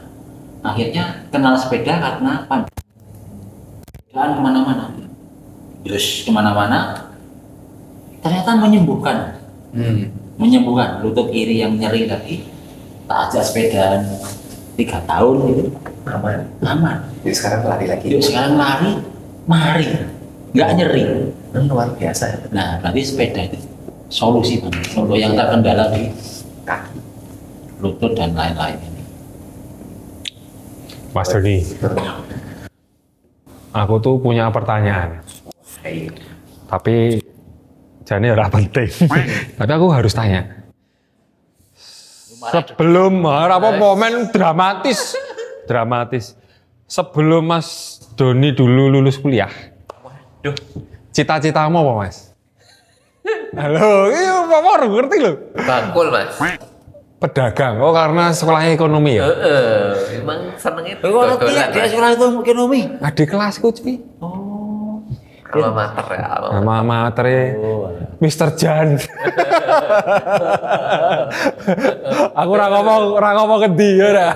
akhirnya kenal sepeda karena pandaan kemana-mana. Terus kemana-mana ternyata menyembuhkan. Menyembuhkan lutut kiri yang nyeri tadi. Tak ajak sepedaan 3 tahun gitu. Aman. Jadi sekarang lari lagi. Yuk sekarang lari, mari. Nggak nyeri. Luar biasa. Nah, berarti sepeda itu solusi Bang. Untuk yang terkendala di kaki, lutut dan lain-lain ini. Mas Doni, aku tuh punya pertanyaan. Tapi jadi ora penting. Tapi aku harus tanya. Sebelum apa momen dramatis. Sebelum Mas Doni dulu lulus kuliah. Waduh. Cita-citamu apa, Mas? Halo, iya Pak ngerti loh. Bangkul Mas. Pedagang. Oh, karena sekolahnya ekonomi ya? Emang senengnya Kalau dodolan dia Mas. sekolah itu ekonomi. Adik kelasku, cuy. Alma mater ya. Nama materi Mr. Jan. Aku ora ngomong ke dia ora.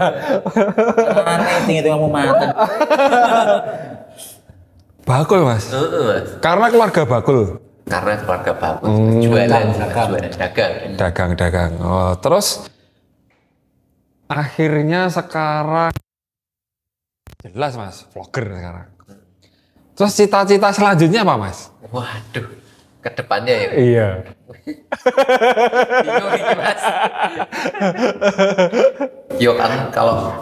Aneh itu kamu mateng. Bakul, Mas. Mas. Karena keluarga bakul. Karena keluarga bagus. Jualan dagang. Dagang. Oh, terus akhirnya sekarang jelas, Mas, vlogger sekarang. Terus cita-cita selanjutnya apa, Mas? Waduh, ke depannya ya. Iya. Bingung ini Mas. Yo kan kalau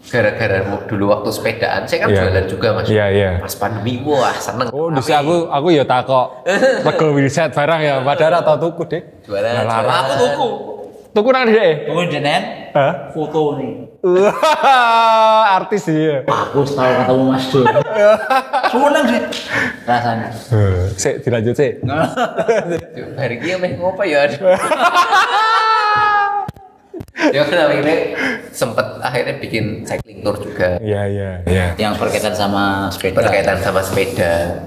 gara-gara dulu waktu sepedaan, saya kan Iya. jualan juga Mas. Iya. Pas pandemi, wah seneng. Oh, disi aku ya takok. Rego wilset barang ya, padahal atau tuku, Dik. Jualan. Aku tuku. Tuku nang Dik. Tuku Denen. Hah? Foto nih. Artis dia. Aku tahu ketemu Mas Doni. Seneng sih rasanya. Sik dilanjut sik. Hari ini meh ngopo ya? Ya kan akhirnya sempet akhirnya bikin cycling tour juga. Iya. Yang berkaitan sama sepeda. Berkaitan sama sepeda.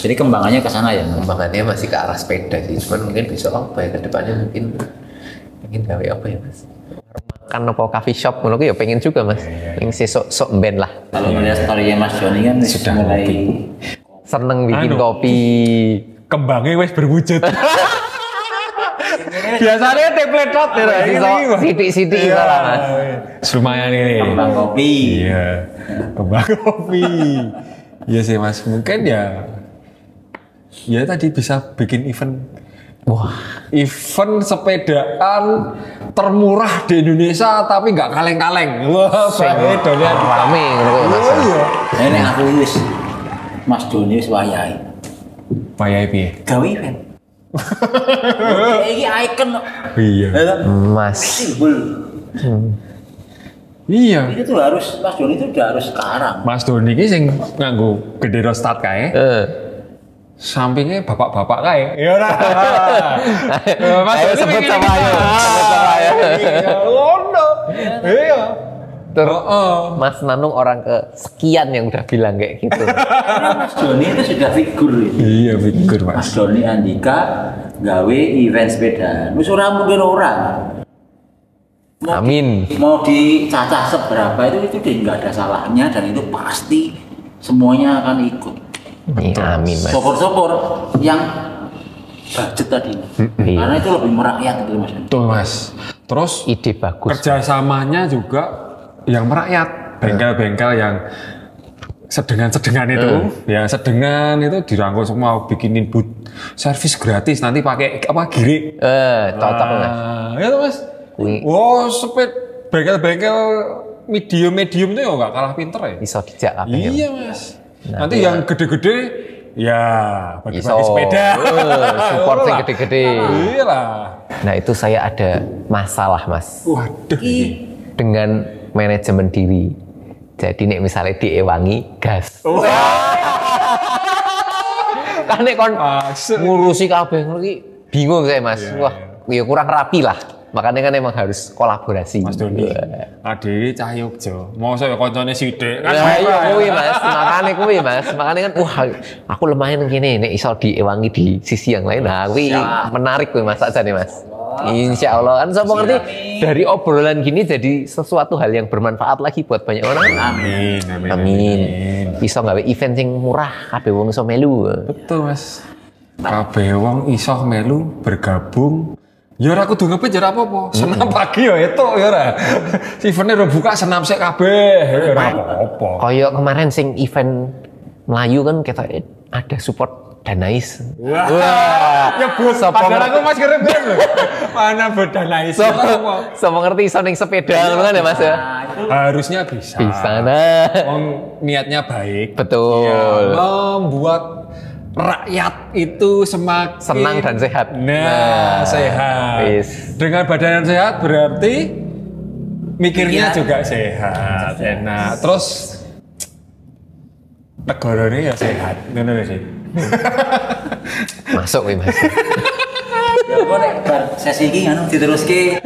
Jadi kembangannya ke sana ya. Kembangannya masih ke arah sepeda sih. Cuman mungkin besok apa ya ke depannya mungkin gawe apa ya Mas? Makan apa coffee shop ngono ya pengen juga Mas. Yang sesuk sok ben lah. Kalau melihat story Mas Doni kan Sudah mulai Seneng bikin Anu. kopi. Kembangnya wis berwujud. Biasanya template tot ya. Iso sithik-sithik iso lah Mas. Lumayan ini. kembang kopi. Iya. Kembang kopi. Iya sih, Mas. Mungkin ya tadi bisa bikin event. Wah, Event sepedaan termurah di Indonesia tapi nggak kaleng-kaleng. Wah, bae dolan rame ngono kok Mas. Oh iya. Ini aku wis Mas Doni wis wayahe. Payah piye? Gawe event. Iki icon kok. Iya. Mas. Simbol. Iya. Itu tuh harus Mas Doni itu udah harus sekarang. Mas Doni ki sing nganggo gendera start kae. Sampingnya bapak-bapak kae. Ya ora. Mas Ayo Doni sebut pengen sama ayo. Sebut sama ayo. Iya, ngono. Iya. Terus Mas Nanung orang ke sekian yang udah bilang kayak gitu. Mas Doni itu sudah figur ini. Iya, figur, Mas. Mas Doni Andika gawe event sepeda. Wis ora mungkin orang. Amin. Mau dicacah seberapa itu dia nggak ada salahnya dan itu pasti semuanya akan ikut. Iya, amin Mas. Sopor-sopor yang budget tadi. Karena itu lebih merakyat gitu Mas. Betul, Mas. Terus Ide bagus. kerjasamanya juga yang merakyat. Bengkel-bengkel yang sedengan-sedengan itu, ya sedengan itu dirangkul semua, bikinin booth servis gratis, nanti pakai apa girik. Cocok Mas. Ya tuh, Mas. Wow, bengkel-bengkel medium itu ya nggak kalah pinter ya. Iso dijak kabeh. Iya, Mas. Nanti yang gede-gede ya bagi-bagi sepeda. Support yang gede-gede. Iyalah. Nah itu saya ada masalah Mas. Waduh. Dengan manajemen diri. Jadi nek misalnya diewangi gas. Kan nek kon ngurusi kabeh iki bingung saya Mas. Wah, ya kurang rapi lah. Makanya kan emang harus kolaborasi. Mas Doni, ade cah Yogja. Mosok ya koncone sithik kan. Iya kuwi Mas, makane kuwi Mas. Makane kan wah, aku lemahnya nang kene nek iso diewangi di sisi yang lain. Nah, kuwi menarik kuwi Mas sakjane Mas. Insya Allah kan saya ngerti dari obrolan gini jadi sesuatu hal yang bermanfaat lagi buat banyak orang. Amin. Amin. Bisa gawe event sing murah kabeh wong iso melu. Betul Mas. Kabeh wong iso melu bergabung. Ya ora kudu ngepit ya ora apa-apa. Senam pagi ya etuk ya ora. Eventnya udah buka senam sik kabeh ya ora apa-apa. Kayak kemarin sing event Melayu kan kita ada support Danais. Wah. Ya bos, padahal aku Mas kerep lho. Mana buat Danais. Sama ngerti iso ning sepeda ngono kan ya Mas ya. Harusnya bisa. Bisa nah. Wong niatnya baik. Betul. Ya, membuat rakyat itu semakin senang dan sehat. Nah, sehat. Yes. Dengan badan yang sehat berarti mikirnya juga sehat, enak. Terus negaranya ya sehat, ngono sih. Masuk wih Mas. Ya kok nek bar sesi iki anu diteruske.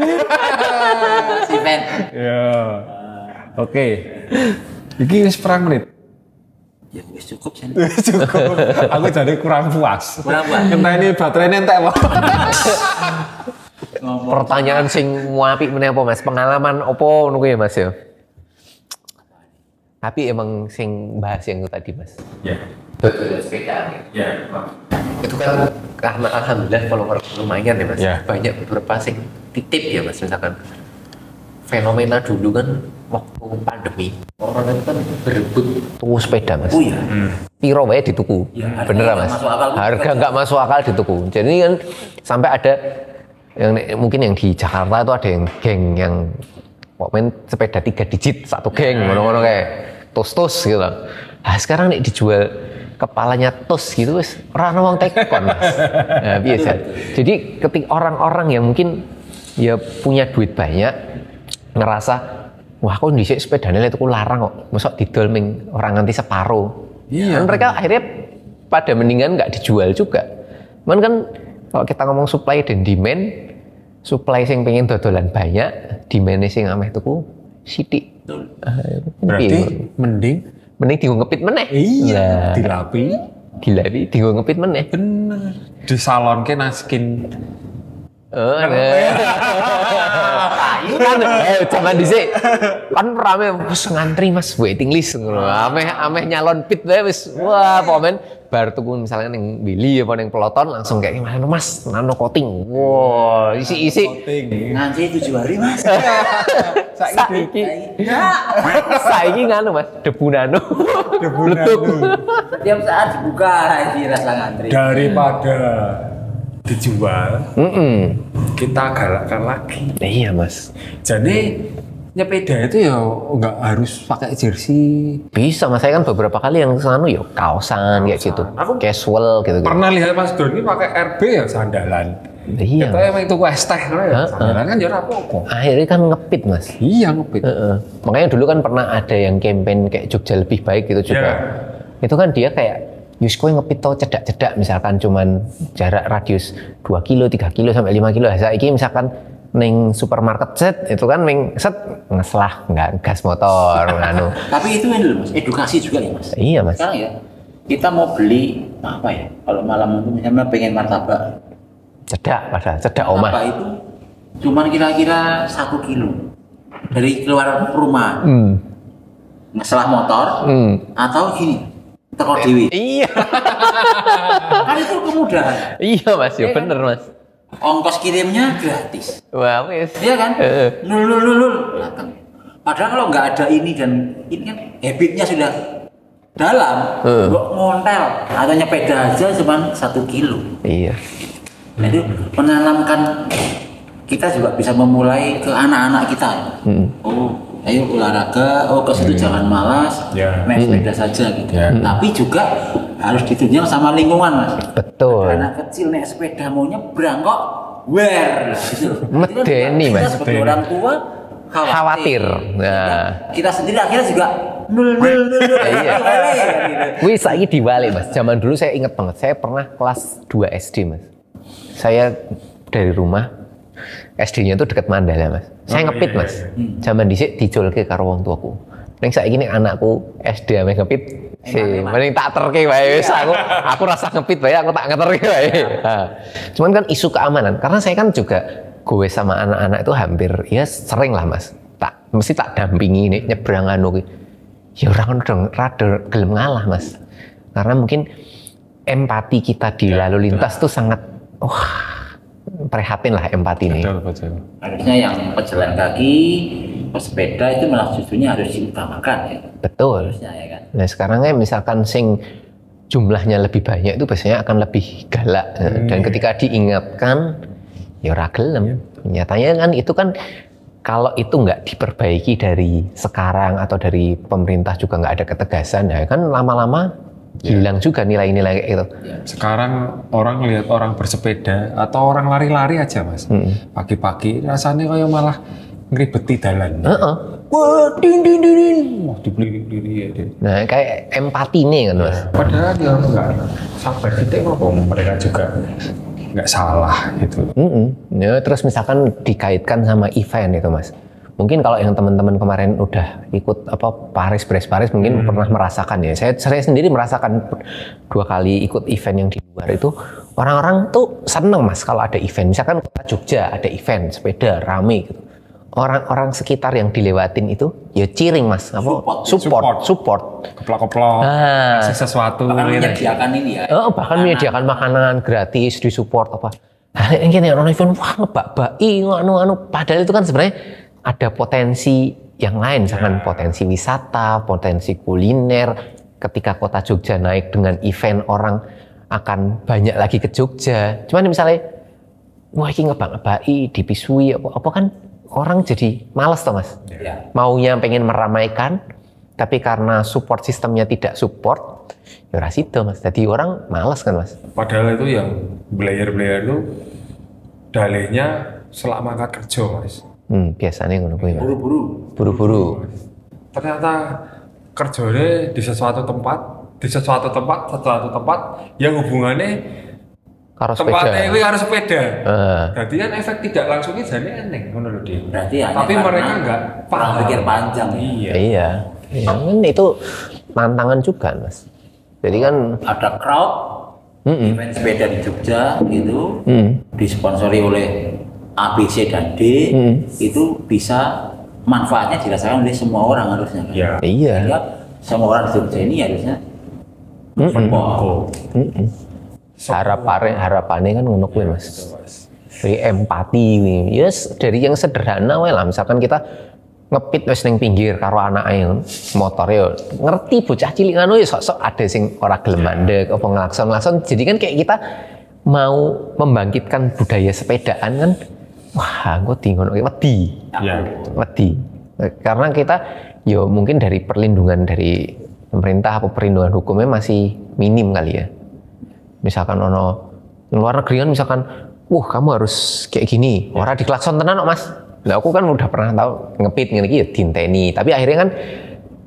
Si Ben. Ya. Oke. Iki wis perang menit. Ya wis cukup sih. Cukup. Aku jadi kurang puas. Kurang puas. Ini baterainya entek wae. Pertanyaan sing apik meneh apa Mas? Pengalaman opo ngono kuwi Mas ya? Tapi emang sing bahas yang itu tadi Mas. Ya. Betul sepeda. Ya. Itu kan karena alhamdulillah follower lumayan ya Mas. Ya. Banyak beberapa sing titip ya Mas misalkan. Fenomena dulu kan waktu pandemi orang itu kan berebut tuku sepeda Mas. Oh iya. Piro wae dituku. Ya, bener Mas. Harga nggak masuk akal dituku. Jadi kan sampai ada yang mungkin yang di Jakarta itu ada yang geng yang main sepeda 3 digit satu geng ngono-ngono kayak tos-tos gitu. Nah, sekarang nih dijual kepalanya tos gitu wis ora ono wong tekon Mas. Nah, biasa. Jadi ketika orang-orang yang mungkin ya punya duit banyak ngerasa wah kok dhisik sepedane itu larang kok mosok didol ming orang nganti separuh. Iya. Dan mereka akhirnya pada mendingan nggak dijual juga. Cuman kan kalau kita ngomong supply dan demand, supply sing pengen dodolan banyak, demand sing ameh tuku sithik. Berarti mending dienggo ngepit meneh. iya, dilapi dienggo ngepit meneh. bener. Di salon ke naskin. Kan zaman dhisik kan rame wis ngantri Mas waiting list ngono. Ameh nyalon pit wae wis wah pokoke bar tuku misalnya ning Willy apa ning Peloton langsung kayak gimana Mas nano coating. Wah, isi. Ngantri 7 hari Mas. Saiki nganu Mas, debu nano. Setiap saat dibuka iki rasa ngantri. Daripada dijual, kita galakkan lagi. Iya Mas. Jadi nyepeda itu ya nggak harus pakai jersey. Bisa Mas, saya kan beberapa kali yang kesana ya kaosan kayak gitu, Aku casual gitu. Pernah lihat Mas Doni pakai RB ya sandalan. Iya. Kita emang itu es teh ya. Sandalan kan ya apa-apa. Akhirnya kan ngepit Mas. Iya ngepit. Makanya dulu kan pernah ada yang campaign kayak Jogja lebih baik gitu juga. Itu kan dia kayak Yusko ngepit tau cedak-cedak misalkan cuman jarak radius 2 kilo, 3 kilo sampai 5 kilo. Saiki misalkan ning supermarket set itu kan ning set ngeslah nggak gas motor anu. Tapi itu kan dulu Mas, edukasi juga ya Mas. Iya Mas. Sekarang ya kita mau beli apa ya? Kalau malam itu misalnya pengen martabak. Cedak omah. Martabak itu cuman kira-kira 1 kilo dari keluar rumah. Ngeslah motor atau gini. Teko dewi. Iya. Kan itu kemudahan. Iya Mas, ya bener Mas. Ongkos kirimnya gratis. Wah, wes. Iya kan? Nul. Padahal kalau nggak ada ini dan ini kan habitnya sudah dalam, kok ngontel atau nyepeda aja cuma 1 kilo. Iya. Nah, itu menanamkan kita juga bisa memulai ke anak-anak kita. Oh, ayo olahraga, ke situ jangan malas, main sepeda saja gitu. Tapi juga harus ditunjang sama lingkungan Mas. Betul. Anak kecil naik sepeda mau nyebrang kok, gitu. Medeni Mas. Kita sebagai orang tua khawatir. Nah, kita sendiri akhirnya juga nul. Iya. Wih, saiki diwalik Mas. Zaman dulu saya ingat banget, saya pernah kelas 2 SD Mas. Saya dari rumah, SD-nya itu dekat Mandala Mas. Saya ngepit Mas. Zaman dhisik diculke karo wong tuaku. Ning saiki nek anakku SD ame ngepit, mending tak terke wae wis aku rasa ngepit wae, aku tak ngeterke wae. Nah, cuman kan isu keamanan, karena saya kan juga gue sama anak-anak itu hampir ya sering lah Mas. Mesti tak dampingi nih nyebrang anu ki. Ya orang rada gelem ngalah Mas. Karena mungkin empati kita di lalu lintas tuh sangat prihatin lah empati nih. Betul. Harusnya yang pejalan kaki, pesepeda itu malah justrunya harus diutamakan ya. Betul. Harusnya ya kan. Nah sekarang misalkan sing jumlahnya lebih banyak itu biasanya akan lebih galak. Dan ketika diingatkan, ya ora gelem. Nyatanya kan itu kan kalau itu nggak diperbaiki dari sekarang atau dari pemerintah juga nggak ada ketegasan, ya kan lama-lama hilang juga nilai-nilai kayak gitu. Sekarang orang lihat orang bersepeda atau orang lari-lari aja Mas. Pagi-pagi rasanya kayak malah ngeribeti dalan. Wah, din. Wah, dibeli ya. Nah, kayak empati nih kan Mas. Padahal dia enggak sampai titik kok mereka juga nggak salah gitu. Ya, terus misalkan dikaitkan sama event itu Mas. Mungkin kalau yang teman-teman kemarin udah ikut Paris mungkin pernah merasakan ya. Saya sendiri merasakan 2 kali ikut event yang di luar itu, orang-orang tuh seneng Mas kalau ada event. Misalkan kota Jogja ada event sepeda rame gitu. Orang-orang sekitar yang dilewatin itu ya ciring Mas, support. Keplok-keplok. Kasih sesuatu Bahkan gitu. menyediakan ini ya. Bahkan menyediakan makanan gratis, disupport apa. Nah, ini orang event wah ngebak-baki anu padahal itu kan sebenarnya ada potensi yang lain, misalkan potensi wisata, potensi kuliner. Ketika kota Jogja naik dengan event, orang akan banyak lagi ke Jogja. Cuman misalnya, wah ini ngebak-ngebaki, dipisui, apa kan orang jadi males toh Mas. Ya. Maunya pengen meramaikan, tapi karena support sistemnya tidak support, ya ora sido Mas. Jadi orang males kan Mas. Padahal itu yang belayar-belayar itu dalihnya selama angkat kerja Mas. Biasanya ngono kuwi Mas. Buru-buru. Ternyata kerjanya di sesuatu tempat yang hubungannya Karo tempatnya sepeda. itu harus sepeda. Berarti kan efek tidak langsungnya jadi eneng ngono lho dia. Berarti hanya Tapi karena mereka enggak kurang pikir panjang. Iya. Iya. Kan itu tantangan juga Mas. Jadi kan Ada crowd event sepeda di Jogja itu disponsori oleh A, B, C, dan D itu bisa manfaatnya dirasakan oleh semua orang harusnya kan? Iya. iya. Sehingga semua orang di Jogja ini harusnya support. Harapannya kan ngono kuwi Mas. Dari empati nih. Yes, dari yang sederhana wae lah. Misalkan kita ngepit wis ning pinggir karo anake motor ya ngerti bocah cilik ngono ya sok-sok ada sing ora gelem mandek apa ngelakson. Jadi kan kayak kita mau membangkitkan budaya sepedaan kan. Wah, engko di ngono wedi. Iya. Wedi. Karena kita ya mungkin dari perlindungan dari pemerintah atau perlindungan hukumnya masih minim kali ya. Misalkan ono luar negeri kan misalkan, wah kamu harus kayak gini, orang diklakson tenan kok Mas. Nah aku kan udah pernah tahu ngepit ngene iki ya dinteni, tapi akhirnya kan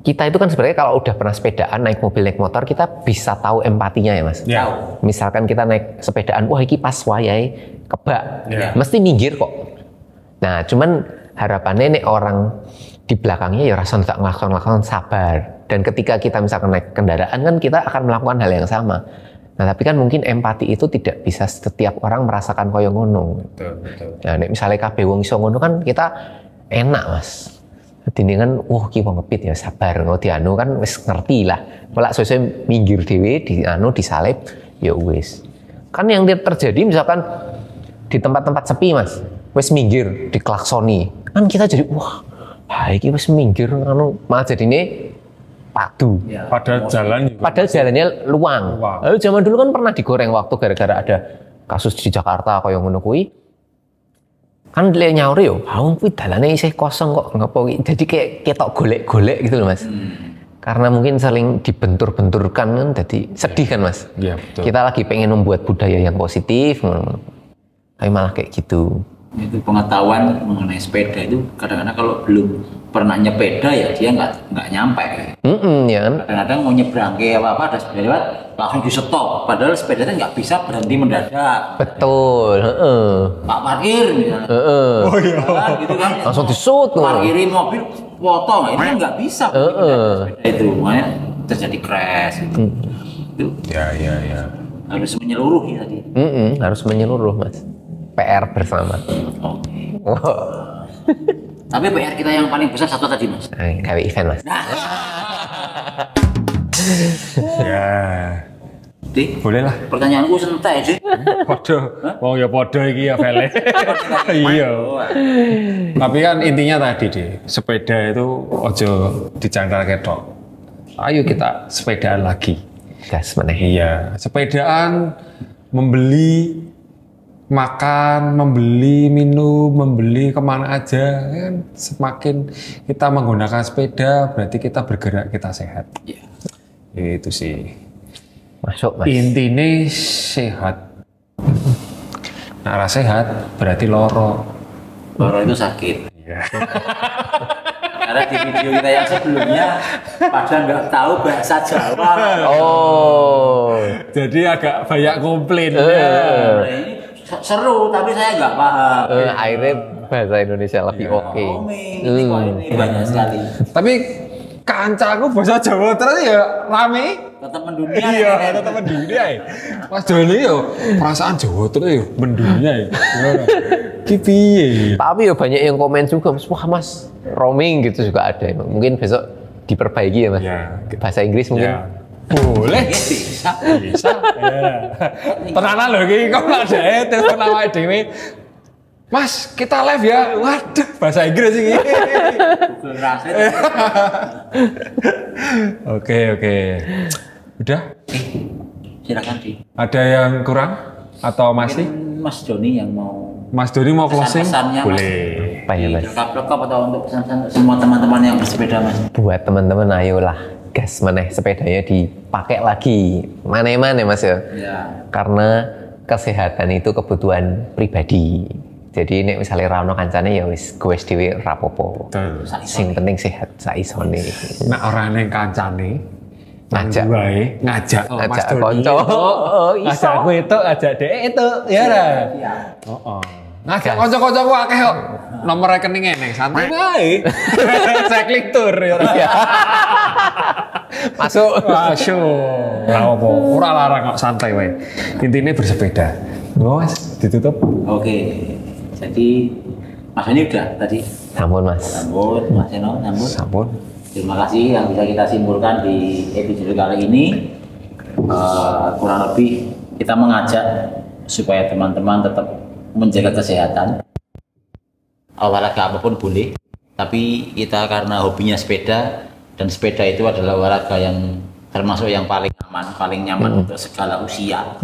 kita itu kan sebenarnya kalau udah pernah sepedaan, naik mobil, naik motor, kita bisa tahu empatinya ya Mas. Ya. Misalkan kita naik sepedaan, wah iki pas wayahe kebak, mesti minggir kok. Nah cuman harapannya nih orang di belakangnya ya rasa tak ngelakson sabar. Dan ketika kita misalkan naik kendaraan kan kita akan melakukan hal yang sama. Nah tapi kan mungkin empati itu tidak bisa setiap orang merasakan koyo ngono. Betul. Nah misalnya kabeh wong iso ngono kan kita enak Mas. Dene kan ki wong ngepit ya sabar ngono dianu kan wis ngerti lah. Pelak sesuk minggir dhewe di anu disalib ya wis. Kan yang terjadi misalkan di tempat-tempat sepi Mas, wis minggir diklaksoni. Kan kita jadi wah, iki wis minggir anu malah jadine padu. Ya. Padahal Jalannya luang. Lalu zaman dulu kan pernah digoreng waktu gara-gara ada kasus di Jakarta kaya ngono kuwi. Kan dia nyauri yo, kuwi dalane isih kosong kok ngopo iki. Jadi kayak ketok golek-golek gitu loh Mas. Karena mungkin saling dibentur-benturkan kan jadi sedih kan Mas. Iya, betul. Kita lagi pengen membuat budaya yang positif, tapi malah kayak gitu. Itu pengetahuan mengenai sepeda itu kadang-kadang kalau belum pernah nyepeda ya dia nggak nyampe. Ya kan? Kadang-kadang mau nyebrang ke apa ada sepeda lewat langsung di stop. Padahal sepeda itu nggak bisa berhenti mendadak. Betul. Pak parkir misalnya. Oh iya. Kan, gitu kan. Langsung disut. Parkirin mobil, potong. Ini kan nggak bisa berhenti mendadak sepeda itu. Makanya terjadi crash gitu. Itu Ya. harus menyeluruh ya tadi. Harus menyeluruh, Mas. PR bersama. Oke. Wow. Tapi PR kita yang paling besar satu tadi, Mas. Kayak event, Mas. Ya. Di, Boleh lah. pertanyaanku santai sih. Podo. Oh ya podo iki ya Vele. Iya. Tapi kan intinya tadi deh, sepeda itu ojo dicandal ketok. Ayo kita sepedaan lagi. Gas meneh. Iya, sepedaan, membeli, makan, membeli, minum, membeli kemana aja kan. Semakin kita menggunakan sepeda, berarti kita bergerak, kita sehat. Iya. Itu sih. Masuk, Mas. Intinya sehat. Nah, sehat berarti loro. Loro itu sakit. Iya. Karena di video kita yang sebelumnya pada nggak tahu bahasa Jawa. Oh. Jadi agak banyak komplain. Nah, ini seru tapi saya nggak paham. Akhirnya bahasa Indonesia lebih oke. Roaming, ini banyak sekali. Tapi kancaku bahasa Jawa terus ya rame. Tetap mendunia. Iya, tetap mendunia ya. Mas Doni yo perasaan Jawa terus yo mendunia ya. Ki piye? Tapi ya banyak yang komen juga, Mas, wah Mas, roaming gitu juga ada. Mungkin besok diperbaiki ya, Mas. Ya. Bahasa Inggris mungkin. Ya. Boleh. Bisa. Bisa. Ya. Tenanan lho iki kok ada telepon awake dhewe. Mas, kita live ya. Waduh, bahasa Inggris iki. Google Translate. Oke. Udah? Silakan di. Ada yang kurang atau masih? Mungkin Mas Doni yang mau Mas Doni mau closing? pesan-pesannya, Mas. Boleh. Apa ya, Mas? Lekap-lekap atau untuk pesan-pesan untuk semua teman-teman yang bersepeda, Mas. Buat teman-teman ayolah gas meneh sepedanya dipakai lagi. Mana-mana Mas ya. Ya. Karena kesehatan itu kebutuhan pribadi. Jadi nek misalnya ra ono kancane ya wis gowes dhewe rapopo. Betul. Sing penting sehat saisone. Nah, orang yang kancane Ngajak. ngajak Ngajak konco. Oh, iso. Ngajak aku itu, ngajak dek itu, ya ra. Iya. Ngajak konco-konco ku akeh kok. Nomor rekeningnya neng santai wae. Cycling tour ya ra. Masuk. Masuk. Ora apa, ora larang kok santai wae. Intine bersepeda. Oh, Mas, ditutup. Oke. Jadi Mas ini udah tadi. Sampun Mas. Sambut, Mas Eno, sambut. Sampun. Terima kasih yang bisa kita simpulkan di episode kali ini. Kurang lebih kita mengajak supaya teman-teman tetap menjaga kesehatan. Olahraga apapun boleh, tapi kita karena hobinya sepeda dan sepeda itu adalah olahraga yang termasuk yang paling aman, paling nyaman untuk segala usia.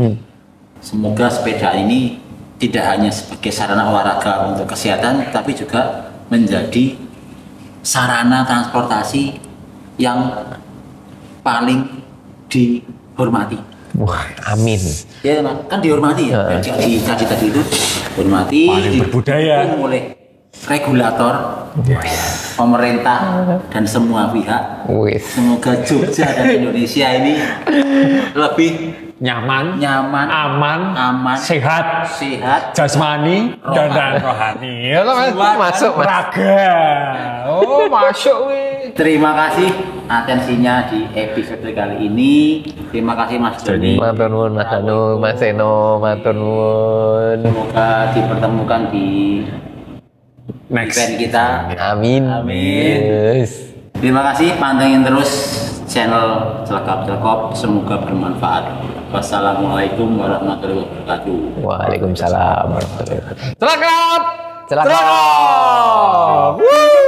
Semoga sepeda ini tidak hanya sebagai sarana olahraga untuk kesehatan, tapi juga menjadi sarana transportasi yang paling dihormati. Wah, amin. Ya, kan dihormati ya. Jadi tadi itu hormati, Paling berbudaya. didukung oleh regulator, pemerintah dan semua pihak. Wis. Semoga Jogja dan Indonesia ini lebih Nyaman, aman, sehat, jasmani dan rohani. Ya, Masuk, Mas. raga. Oh, masuk wih. Terima kasih atensinya di episode kali ini. Terima kasih Mas Doni. Matur nuwun Mas Anu, Mas Eno, matur nuwun. Semoga dipertemukan di Next. event kita. Amin. Amin. Yes. Terima kasih, pantengin terus channel Celekap. Semoga bermanfaat. Wassalamualaikum warahmatullahi wabarakatuh. Waalaikumsalam warahmatullahi wabarakatuh. Celakap! Celakap! Woo!